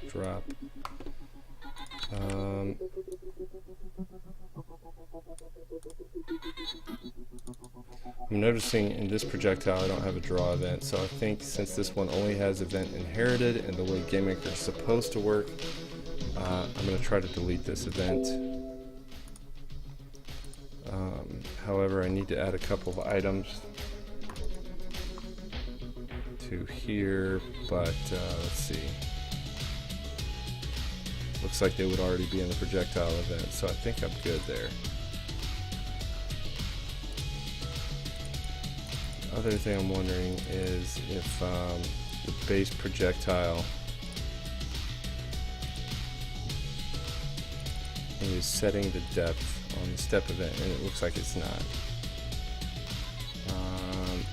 drop. I'm noticing in this projectile I don't have a draw event, so I think since this one only has event inherited and the way GameMaker is supposed to work, I'm going to try to delete this event. However, I need to add a couple of items to here, but let's see. Looks like they would already be in the projectile event, so I think I'm good there. Other thing I'm wondering is if the base projectile is setting the depth on the step event, and it looks like it's not.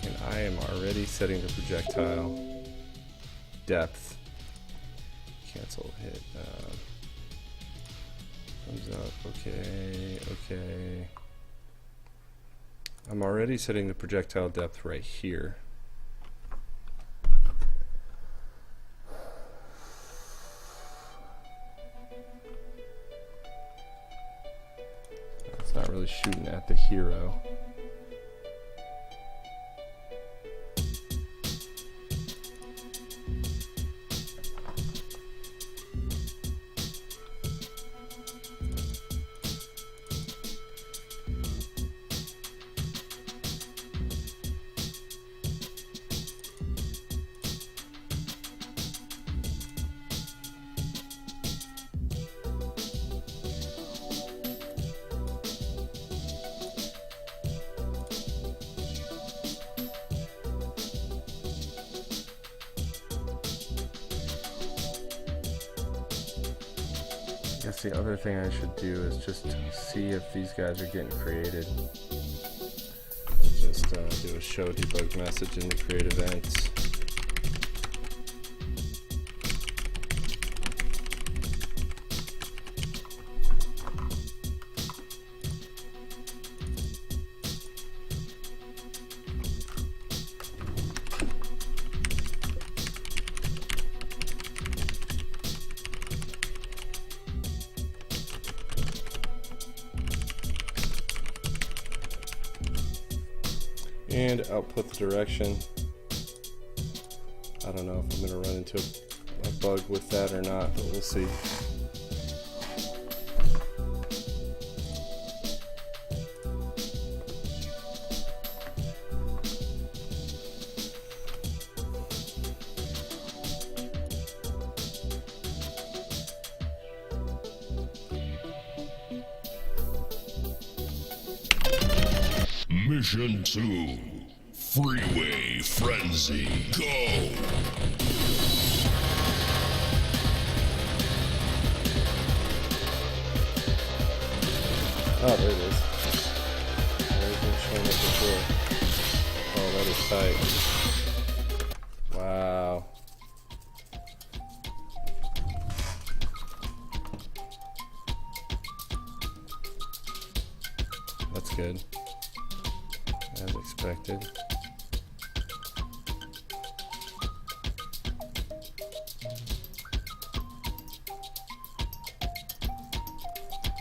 And I am already setting the projectile depth. Cancel, hit. Thumbs up, okay, okay. I'm already setting the projectile depth right here. It's not really shooting at the hero. I guess the other thing I should do is just see if these guys are getting created. Just do a show debug message in the create events. And output the direction. I don't know if I'm going to run into a bug with that or not, but we'll see. Mission 2, Freeway Frenzy, go! Oh, there it is. There isn't showing up before. Oh, that is tight. Wow. That's good. As expected.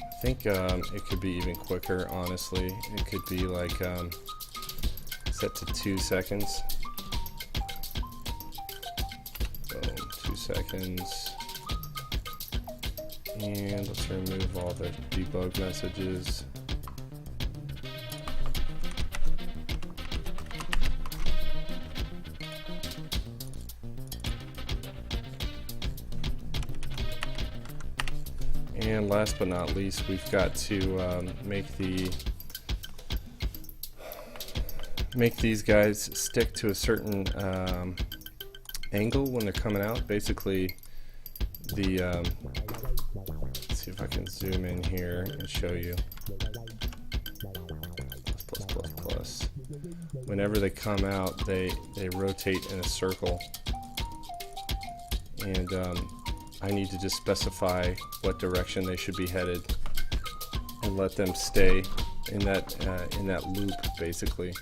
I think it could be even quicker, honestly. It could be like set to 2 seconds. Boom, 2 seconds. And let's remove all the debug messages. And last but not least, we've got to make these guys stick to a certain angle when they're coming out. Basically, let's see if I can zoom in here and show you. Plus. Whenever they come out, they rotate in a circle, and I need to just specify what direction they should be headed and let them stay in that loop, basically.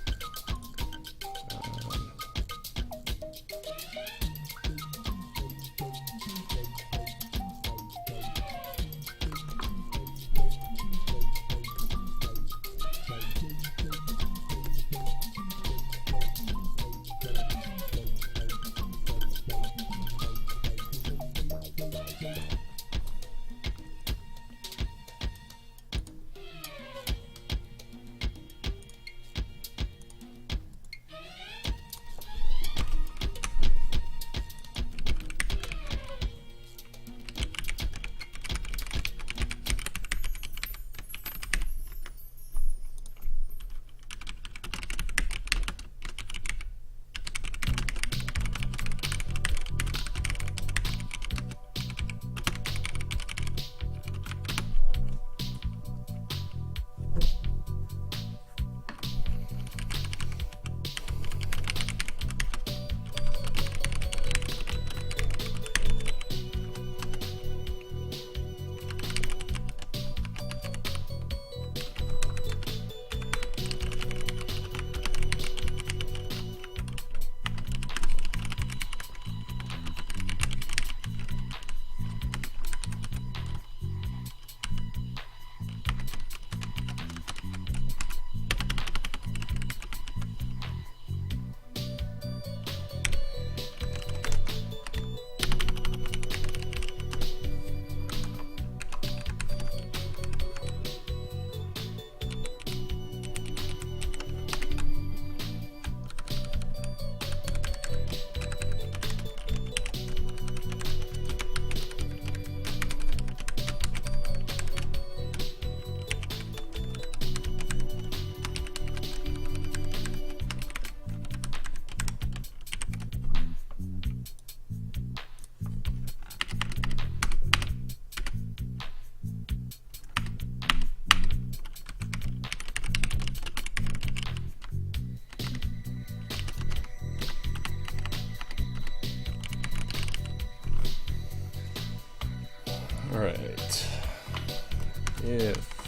All right. If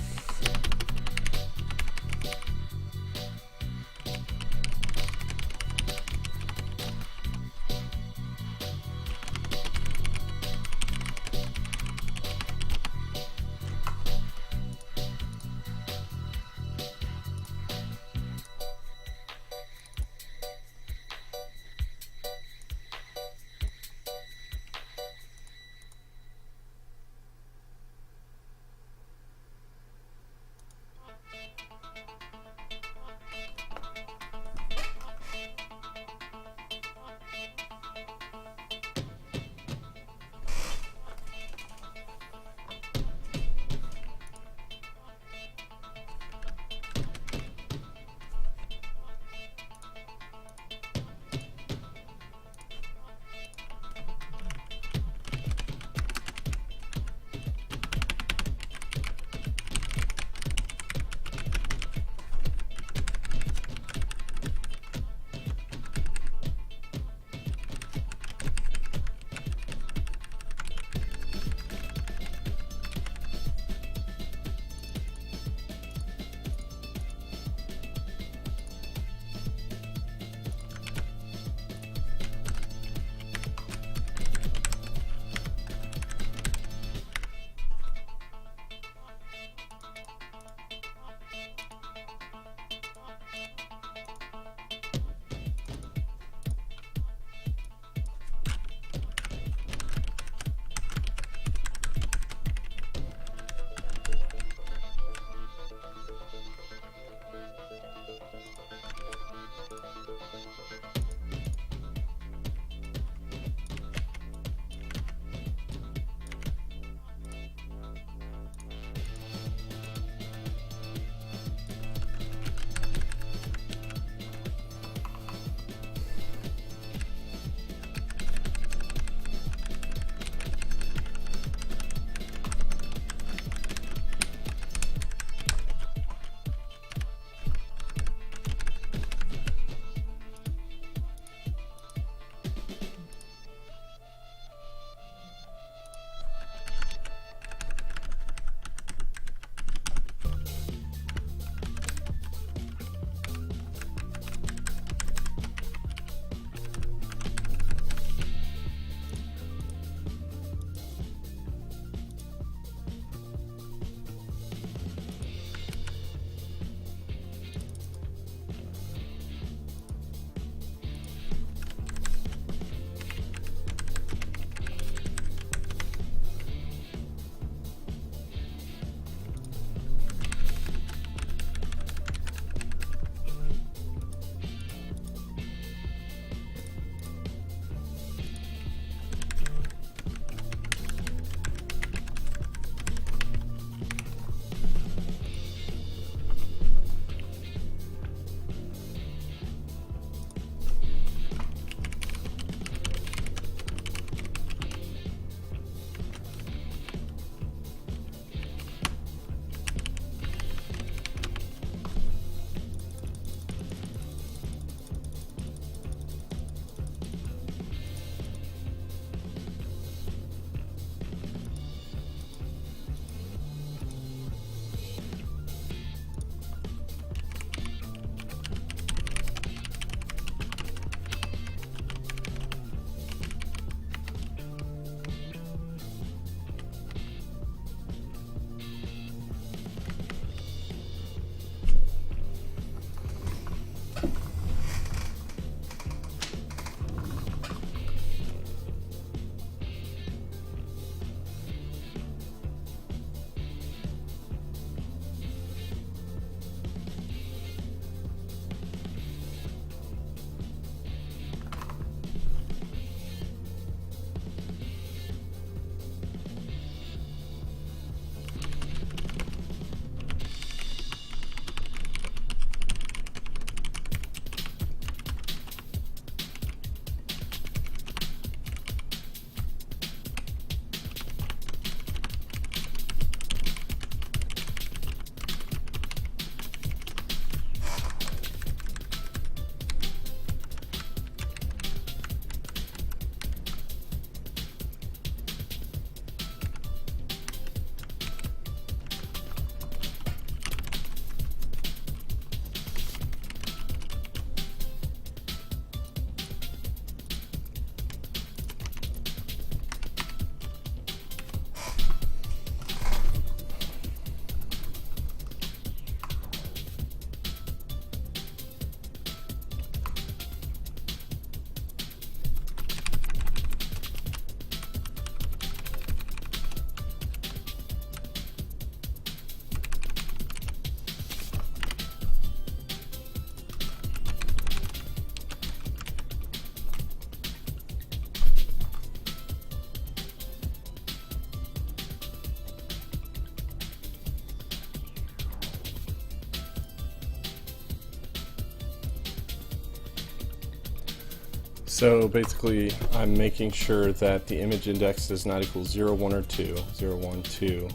So basically, I'm making sure that the image index does not equal 0, 1, or 2. 0, 1, 2.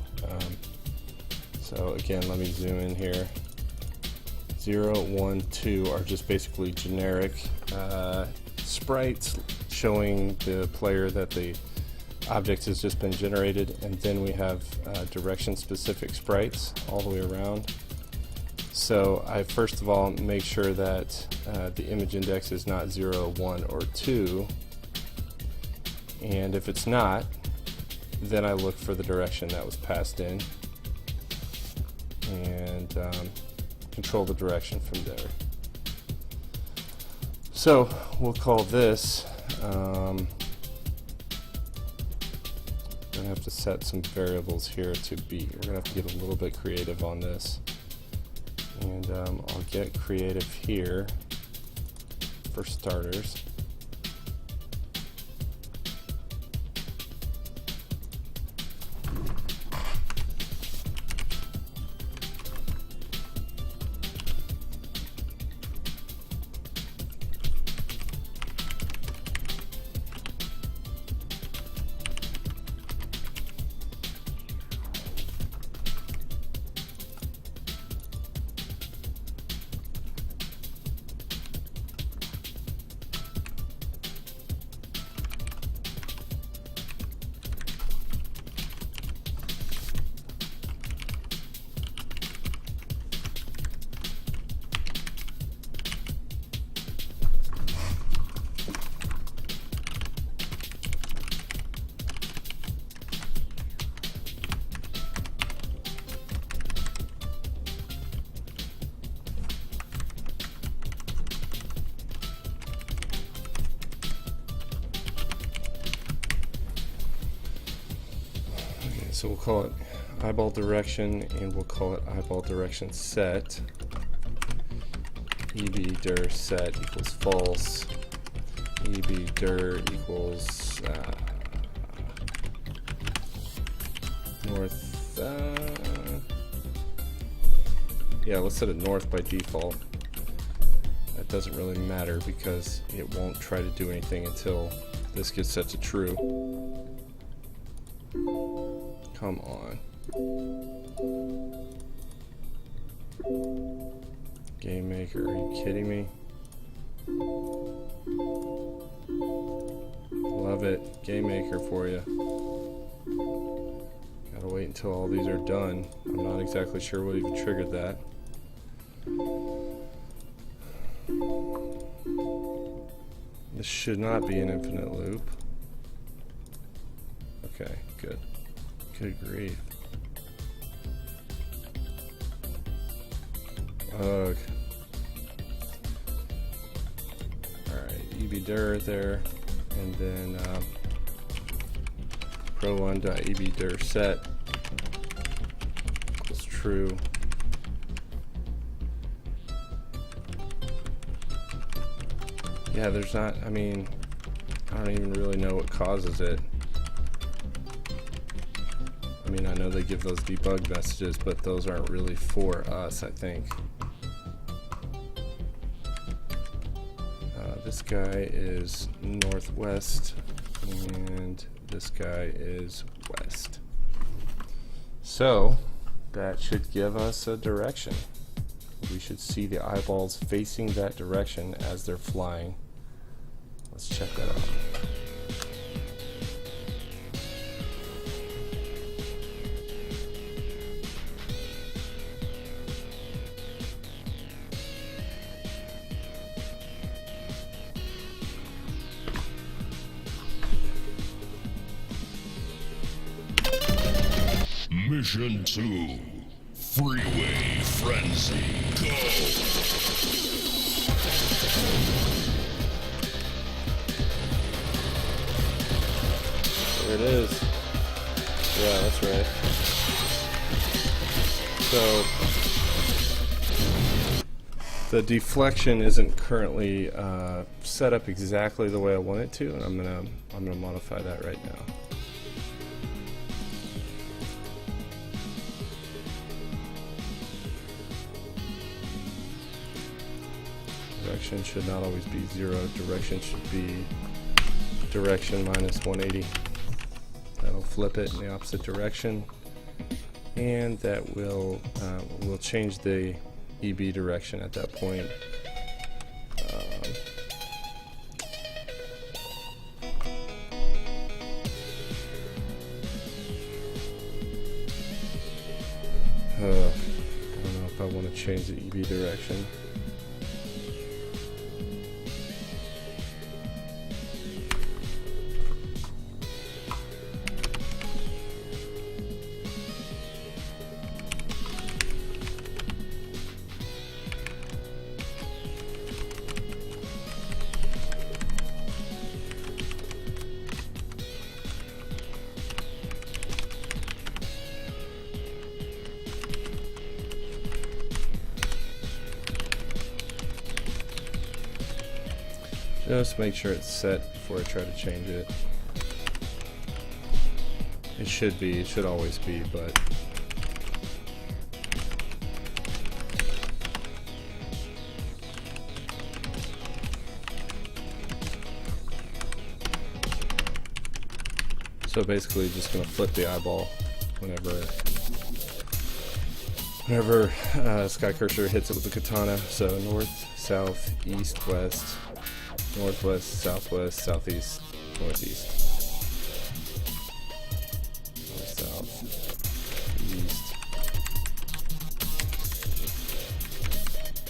So again, let me zoom in here. 0, 1, 2 are just basically generic sprites showing the player that the object has just been generated, and then we have direction-specific sprites all the way around. So I first of all make sure that the image index is not 0, 1, or 2, and if it's not, then I look for the direction that was passed in and control the direction from there. So we'll call this, I'm going to have to set some variables here to be, we're going to have to get a little bit creative on this. And I'll get creative here for starters. So we'll call it eyeball direction, and we'll call it eyeball direction set. EB_dir set equals false. EB_dir equals north. Yeah, let's set it north by default. That doesn't really matter because it won't try to do anything until this gets set to true. Come on. Game Maker, are you kidding me? Love it. Game Maker for you. Gotta wait until all these are done. I'm not exactly sure what even triggered that. This should not be an infinite loop. Okay, good. Good grief. Ugh. Alright, EB_dir there, and then pro1.EB_dir set equals true. Yeah, there's not, I mean, I don't even really know what causes it. I mean, I know they give those debug messages, but those aren't really for us, I think. This guy is northwest, and this guy is west. So, that should give us a direction. We should see the eyeballs facing that direction as they're flying. Let's check that out. Mission 2, Freeway Frenzy, go! There it is. Yeah, that's right. So the deflection isn't currently set up exactly the way I want it to, and I'm gonna modify that right now. direction should not always be 0. Direction should be direction minus 180. That'll flip it in the opposite direction, and that will change the EB direction at that point. I don't know if I want to change the EB direction. Just make sure it's set before I try to change it. It should always be, but so basically just gonna flip the eyeball whenever Skycurser hits it with the katana. So north, south, east, west. Northwest, southwest, southeast, northeast. North, south, east,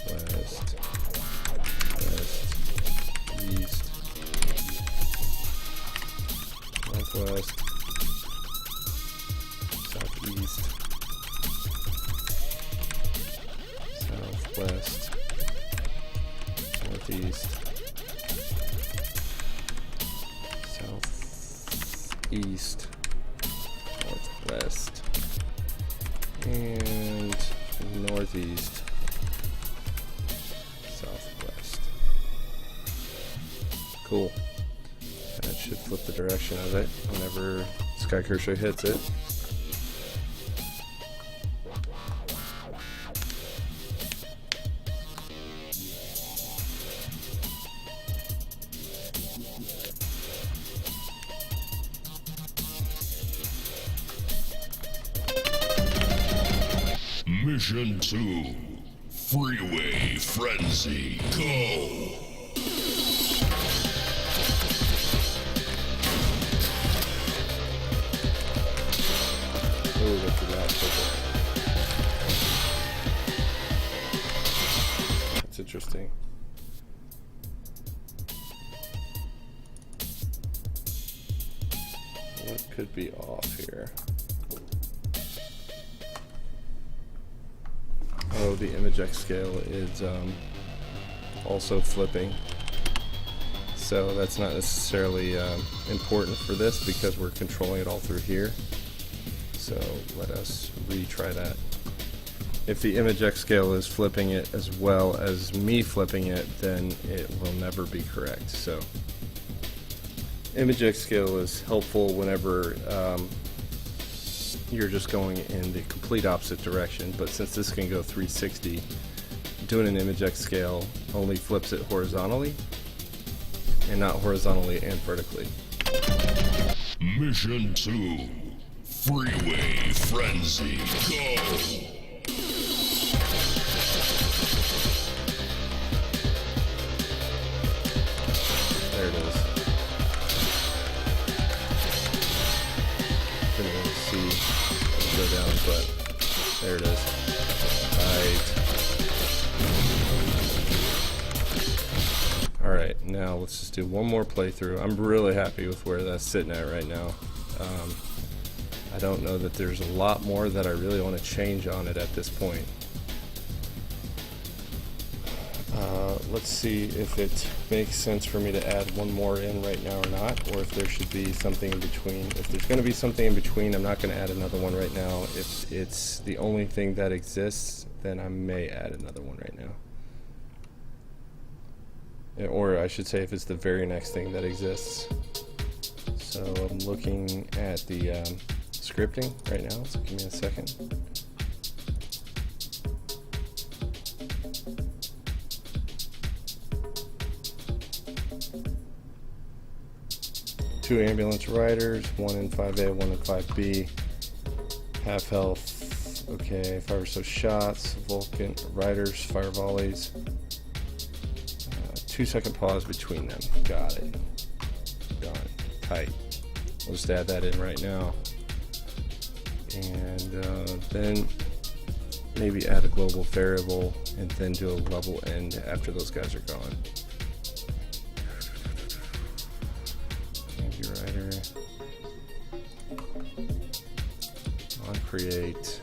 west, east, northwest, southeast, southwest, northeast. East, northwest, and northeast, southwest. Cool. That should flip the direction of it whenever Skycurser hits it. Mission 2, Freeway Frenzy, go! Ooh, that's a loud tickle. That's interesting. What could be off here? Oh, the image X scale is also flipping. So that's not necessarily important for this because we're controlling it all through here. So let us retry that. If the image X scale is flipping it as well as me flipping it, then it will never be correct. So image X scale is helpful whenever you're just going in the complete opposite direction, but since this can go 360, doing an image X scale only flips it horizontally and not horizontally and vertically. Mission 2, Freeway Frenzy, go! There it is. Couldn't really see it go down, but there it is. Alright, now let's just do one more playthrough. I'm really happy with where that's sitting at right now. I don't know that there's a lot more that I really want to change on it at this point. Let's see if it makes sense for me to add one more in right now or not, or if there should be something in between. If there's going to be something in between, I'm not going to add another one right now. If it's the only thing that exists, then I may add another one right now. Or I should say if it's the very next thing that exists. So I'm looking at the scripting right now, so give me a second. 2 ambulance riders, 1 in 5A, 1 in 5B. Half health. Okay, 5 or so shots. Vulcan riders, fire volleys. 2-second pause between them. Got it. Done. Tight. We'll just add that in right now. And then maybe add a global variable and then do a level end after those guys are gone. Candy rider. On create.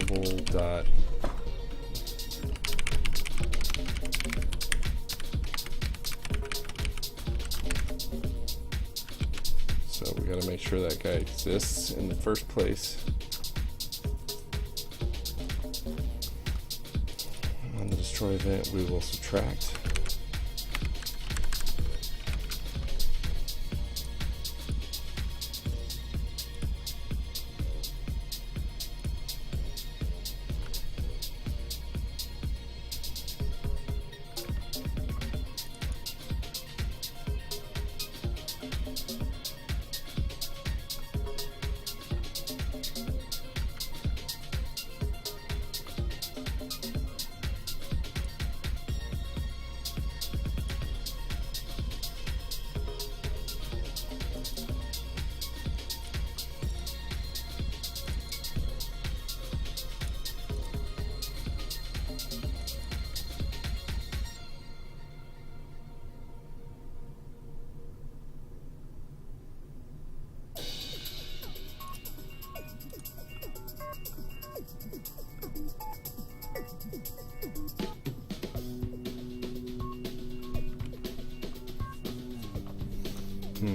Global dot. So we got to make sure that guy exists in the first place. On the destroy event, we will subtract.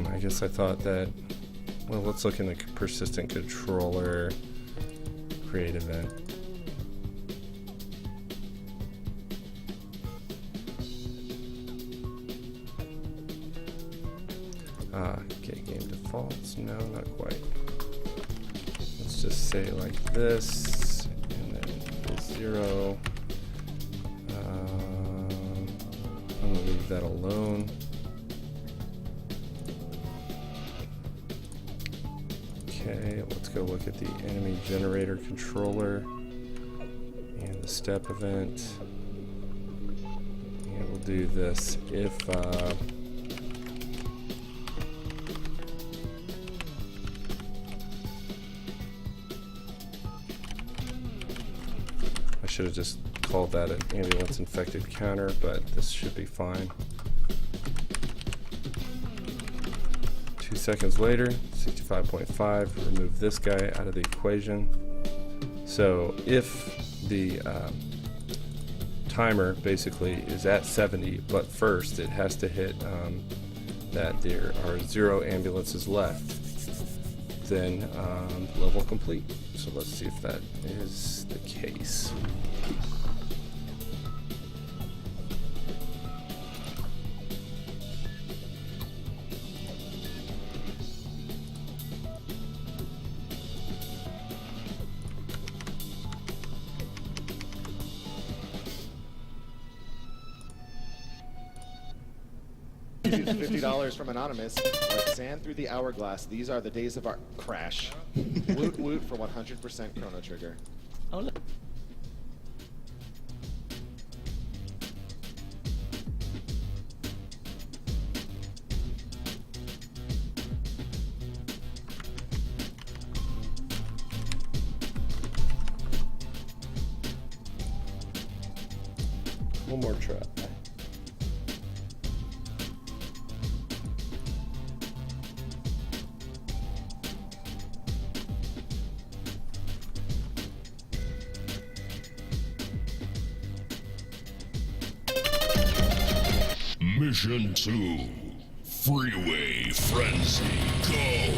I guess I thought that, well, let's look in the persistent controller, create event. Okay, game defaults, no, not quite. Let's just say like this, and then 0. I'm gonna leave that alone. Okay, let's go look at the enemy generator controller and the step event. And we'll do this if I should have just called that an ambulance infected counter, but this should be fine. 2 seconds later, 65.5, remove this guy out of the equation. So if the timer basically is at 70, but first it has to hit that there are 0 ambulances left, then level complete. So let's see if that is the case. $50 from Anonymous. Like sand through the hourglass. These are the days of our crash. Woot woot for 100% Chrono Trigger. Oh, look. One more try. Mission 2, Freeway Frenzy, go!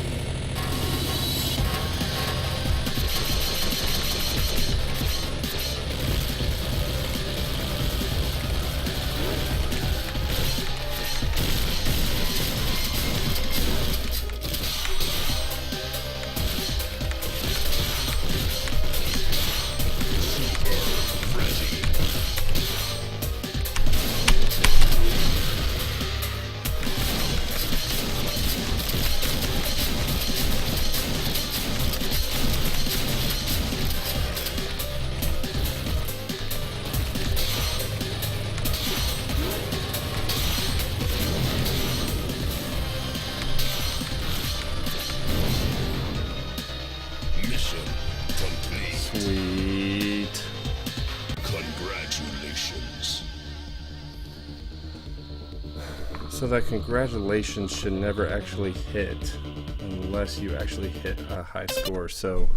So that congratulations should never actually hit unless you actually hit a high score. So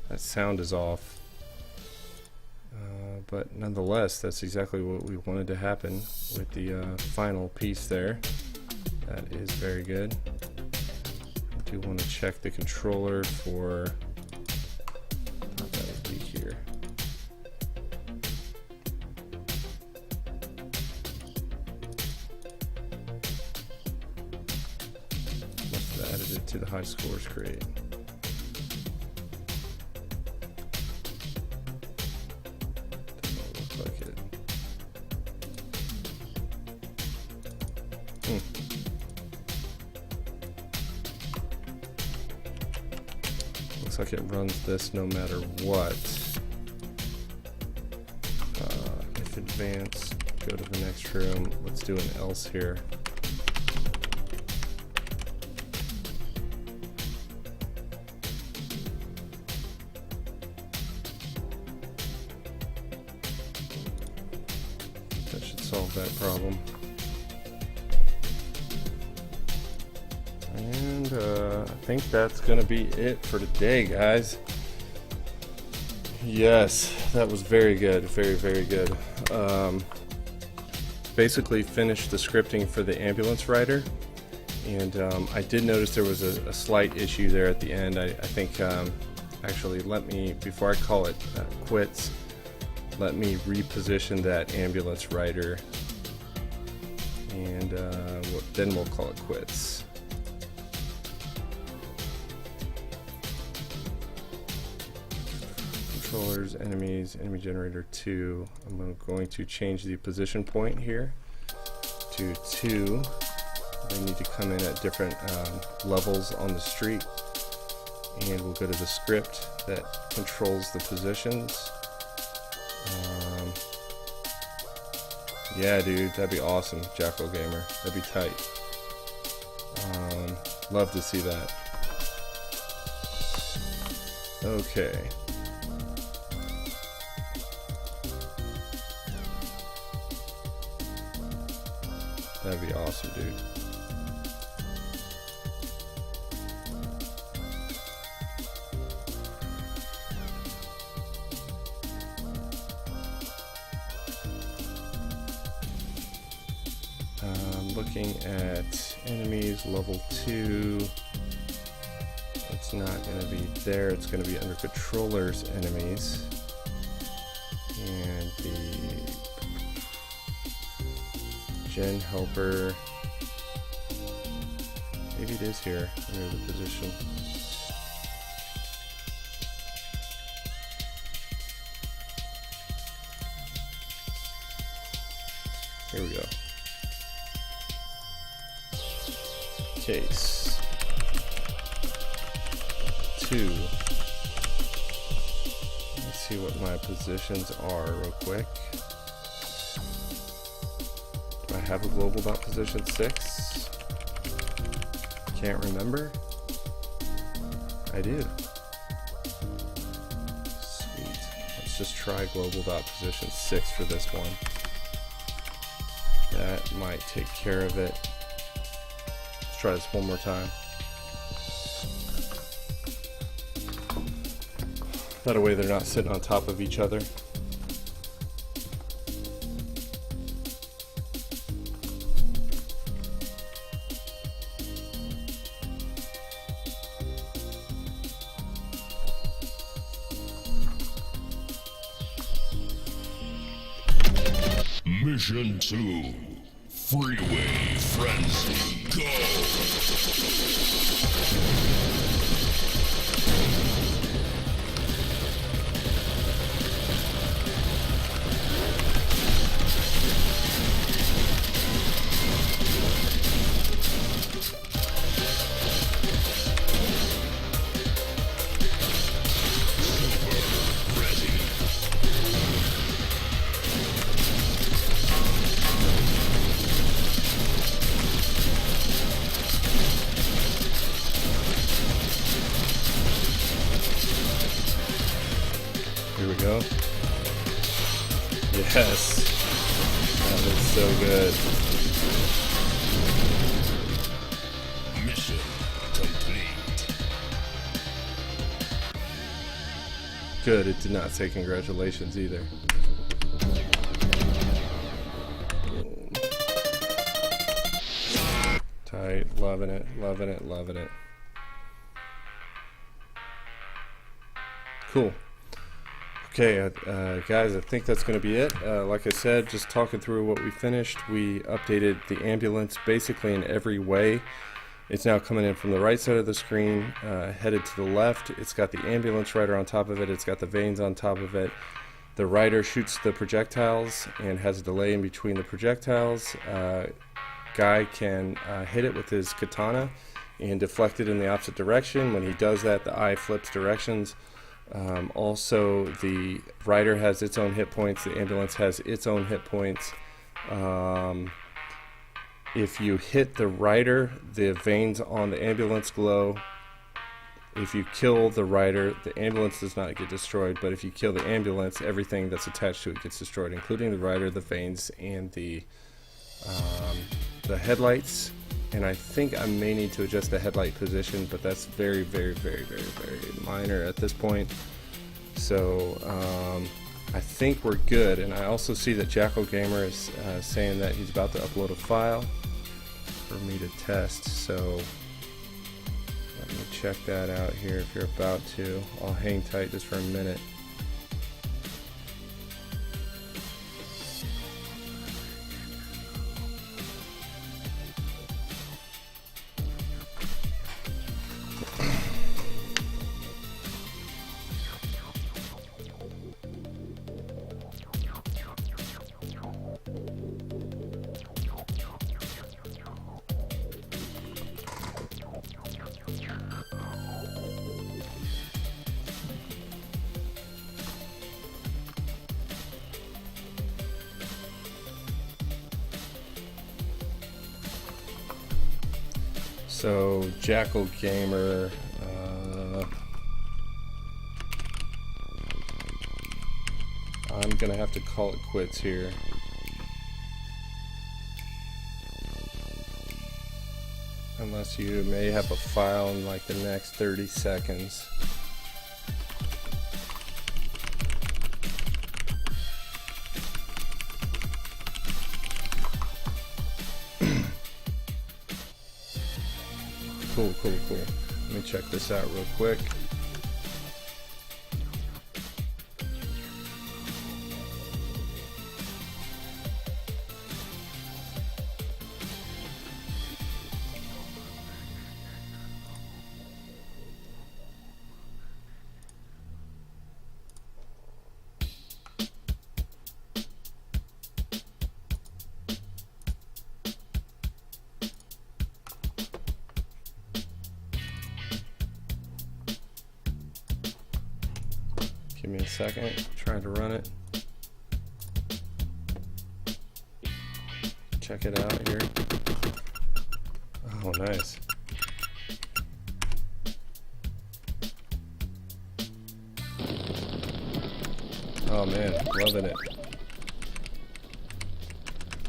that sound is off. But nonetheless, that's exactly what we wanted to happen with the final piece there. That is very good. I do want to check the controller for... I thought that would be here. Must have added it to the high scores crate. Looks like it runs this no matter what. If advanced, go to the next room. Let's do an else here. That should solve that problem. And I think that's gonna be it for today, guys. Yes, that was very good, very good. Basically finished the scripting for the ambulance rider, and I did notice there was a slight issue there at the end. I think actually, let me, before I call it quits, let me reposition that ambulance rider, and then we'll call it quits. Controllers, enemies, enemy generator 2. I'm going to change the position point here to 2. They need to come in at different levels on the street, and we'll go to the script that controls the positions. Yeah, dude, that'd be awesome, Jackal Gamer. That'd be tight. Love to see that. Okay. That'd be awesome, dude. Looking at enemies, level 2. It's not going to be there. It's going to be under controllers enemies. And the Gen helper. Maybe it is here under the position. Here we go. Case 2. Let's see what my positions are real quick. Do I have a global dot position 6? Can't remember. I do. Sweet. Let's just try global dot position 6 for this one. That might take care of it. Let's try this one more time. That way they're not sitting on top of each other. Mission 2. Freeway Frenzy. Go! Here we go. Yes. That looks so good. Good, it did not say congratulations either. Tight, loving it, loving it, loving it. Cool. Okay, guys, I think that's going to be it. Like I said, just talking through what we finished. We updated the ambulance basically in every way. It's now coming in from the right side of the screen, headed to the left. It's got the ambulance rider on top of it. It's got the vanes on top of it. The rider shoots the projectiles and has a delay in between the projectiles. Guy can hit it with his katana and deflect it in the opposite direction. When he does that, the eye flips directions. Also, the rider has its own hit points. The ambulance has its own hit points. If you hit the rider, the vanes on the ambulance glow. If you kill the rider, the ambulance does not get destroyed. But if you kill the ambulance, everything that's attached to it gets destroyed, including the rider, the vanes, and the headlights. And I think I may need to adjust the headlight position, but that's very, very, very, very, very minor at this point. So I think we're good. And I also see that Jackal Gamer is saying that he's about to upload a file for me to test. So let me check that out here if you're about to. I'll hang tight just for a minute. So Jackal Gamer, I'm gonna have to call it quits here. Unless you may have a file in like the next 30 seconds. Cool. Let me check this out real quick. Give me a second, trying to run it. Check it out here. Oh, nice. Oh man, loving it.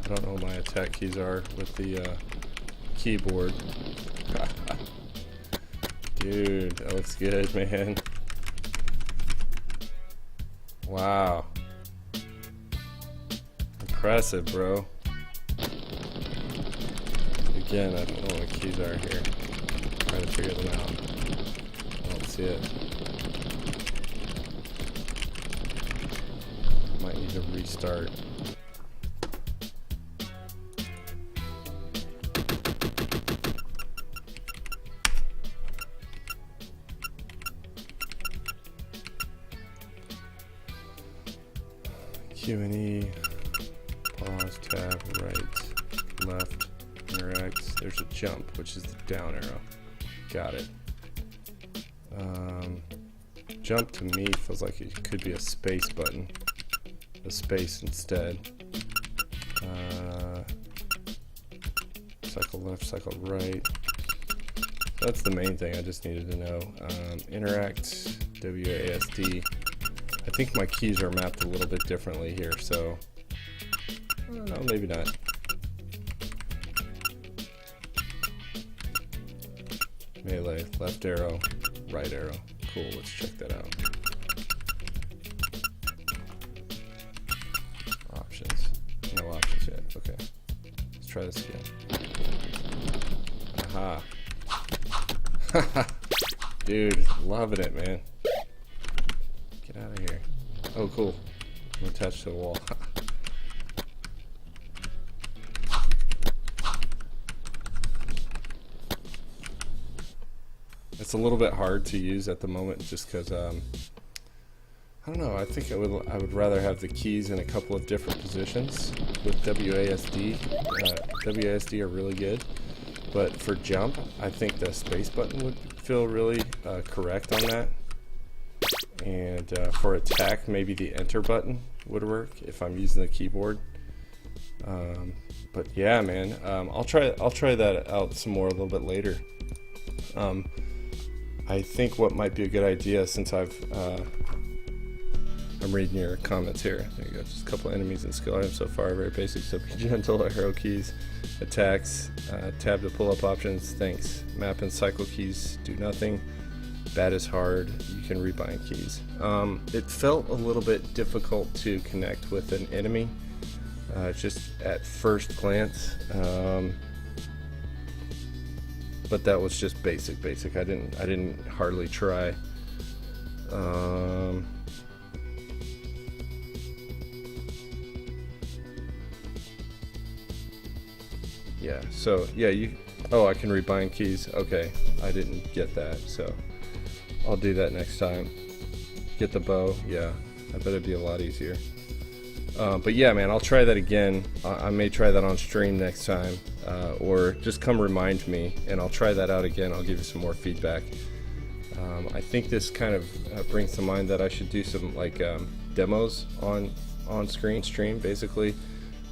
I don't know what my attack keys are with the keyboard. Dude, that looks good, man. Wow. Impressive, bro. Again, I don't know what the keys are here. Trying to figure them out. I don't see it. Might need to restart. Q and E, pause, tab, right, left, interact. There's a jump, which is the down arrow. Got it. Jump to me feels like it could be a space button. A space instead. Cycle left, cycle right. That's the main thing I just needed to know. Interact, WASD. I think my keys are mapped a little bit differently here, so I don't know, maybe not. Melee, left arrow, right arrow. Cool, let's check that out. try this again. Aha. Dude, loving it, man. Get out of here. Oh, cool. I'm attached to the wall. It's a little bit hard to use at the moment just because I don't know. I think I would rather have the keys in a couple of different positions with WASD. WASD are really good, but for jump, I think the space button would feel really correct on that. And for attack, maybe the enter button would work if I'm using the keyboard. But yeah, man, I'll try that out some more a little bit later. I think what might be a good idea, since I'm reading your comments here. There you go. Just a couple enemies and skill items so far. Very basic. So be gentle. Arrow keys, attacks, tab to pull up options. Thanks. Map and cycle keys do nothing. Bad is hard. You can rebind keys. It felt a little bit difficult to connect with an enemy, just at first glance. But that was just basic. I didn't hardly try. Yeah. So yeah, I can rebind keys. Okay, I didn't get that, so I'll do that next time. Get the bow. Yeah, I bet it'd be a lot easier. But yeah, man, I'll try that again. I may try that on stream next time, or just come remind me, and I'll try that out again. I'll give you some more feedback. I think this kind of brings to mind that I should do some like demos on stream, basically,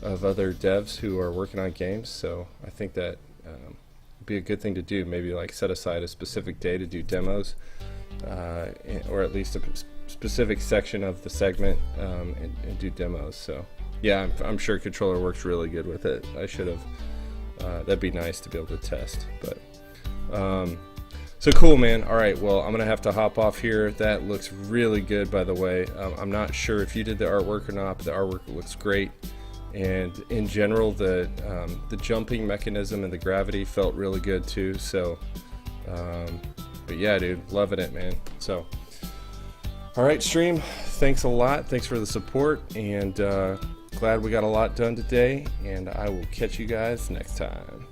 of other devs who are working on games. So I think that would be a good thing to do. Maybe like set aside a specific day to do demos, or at least a specific section of the segment, and do demos. So yeah, I'm sure controller works really good with it. I should have that'd be nice to be able to test. But so cool, man. All right, well, I'm gonna have to hop off here. That looks really good, by the way. I'm not sure if you did the artwork or not, but the artwork looks great, and in general the jumping mechanism and the gravity felt really good too. So but yeah, dude, loving it, man. So all right, stream, thanks a lot. Thanks for the support, and glad we got a lot done today, and I will catch you guys next time.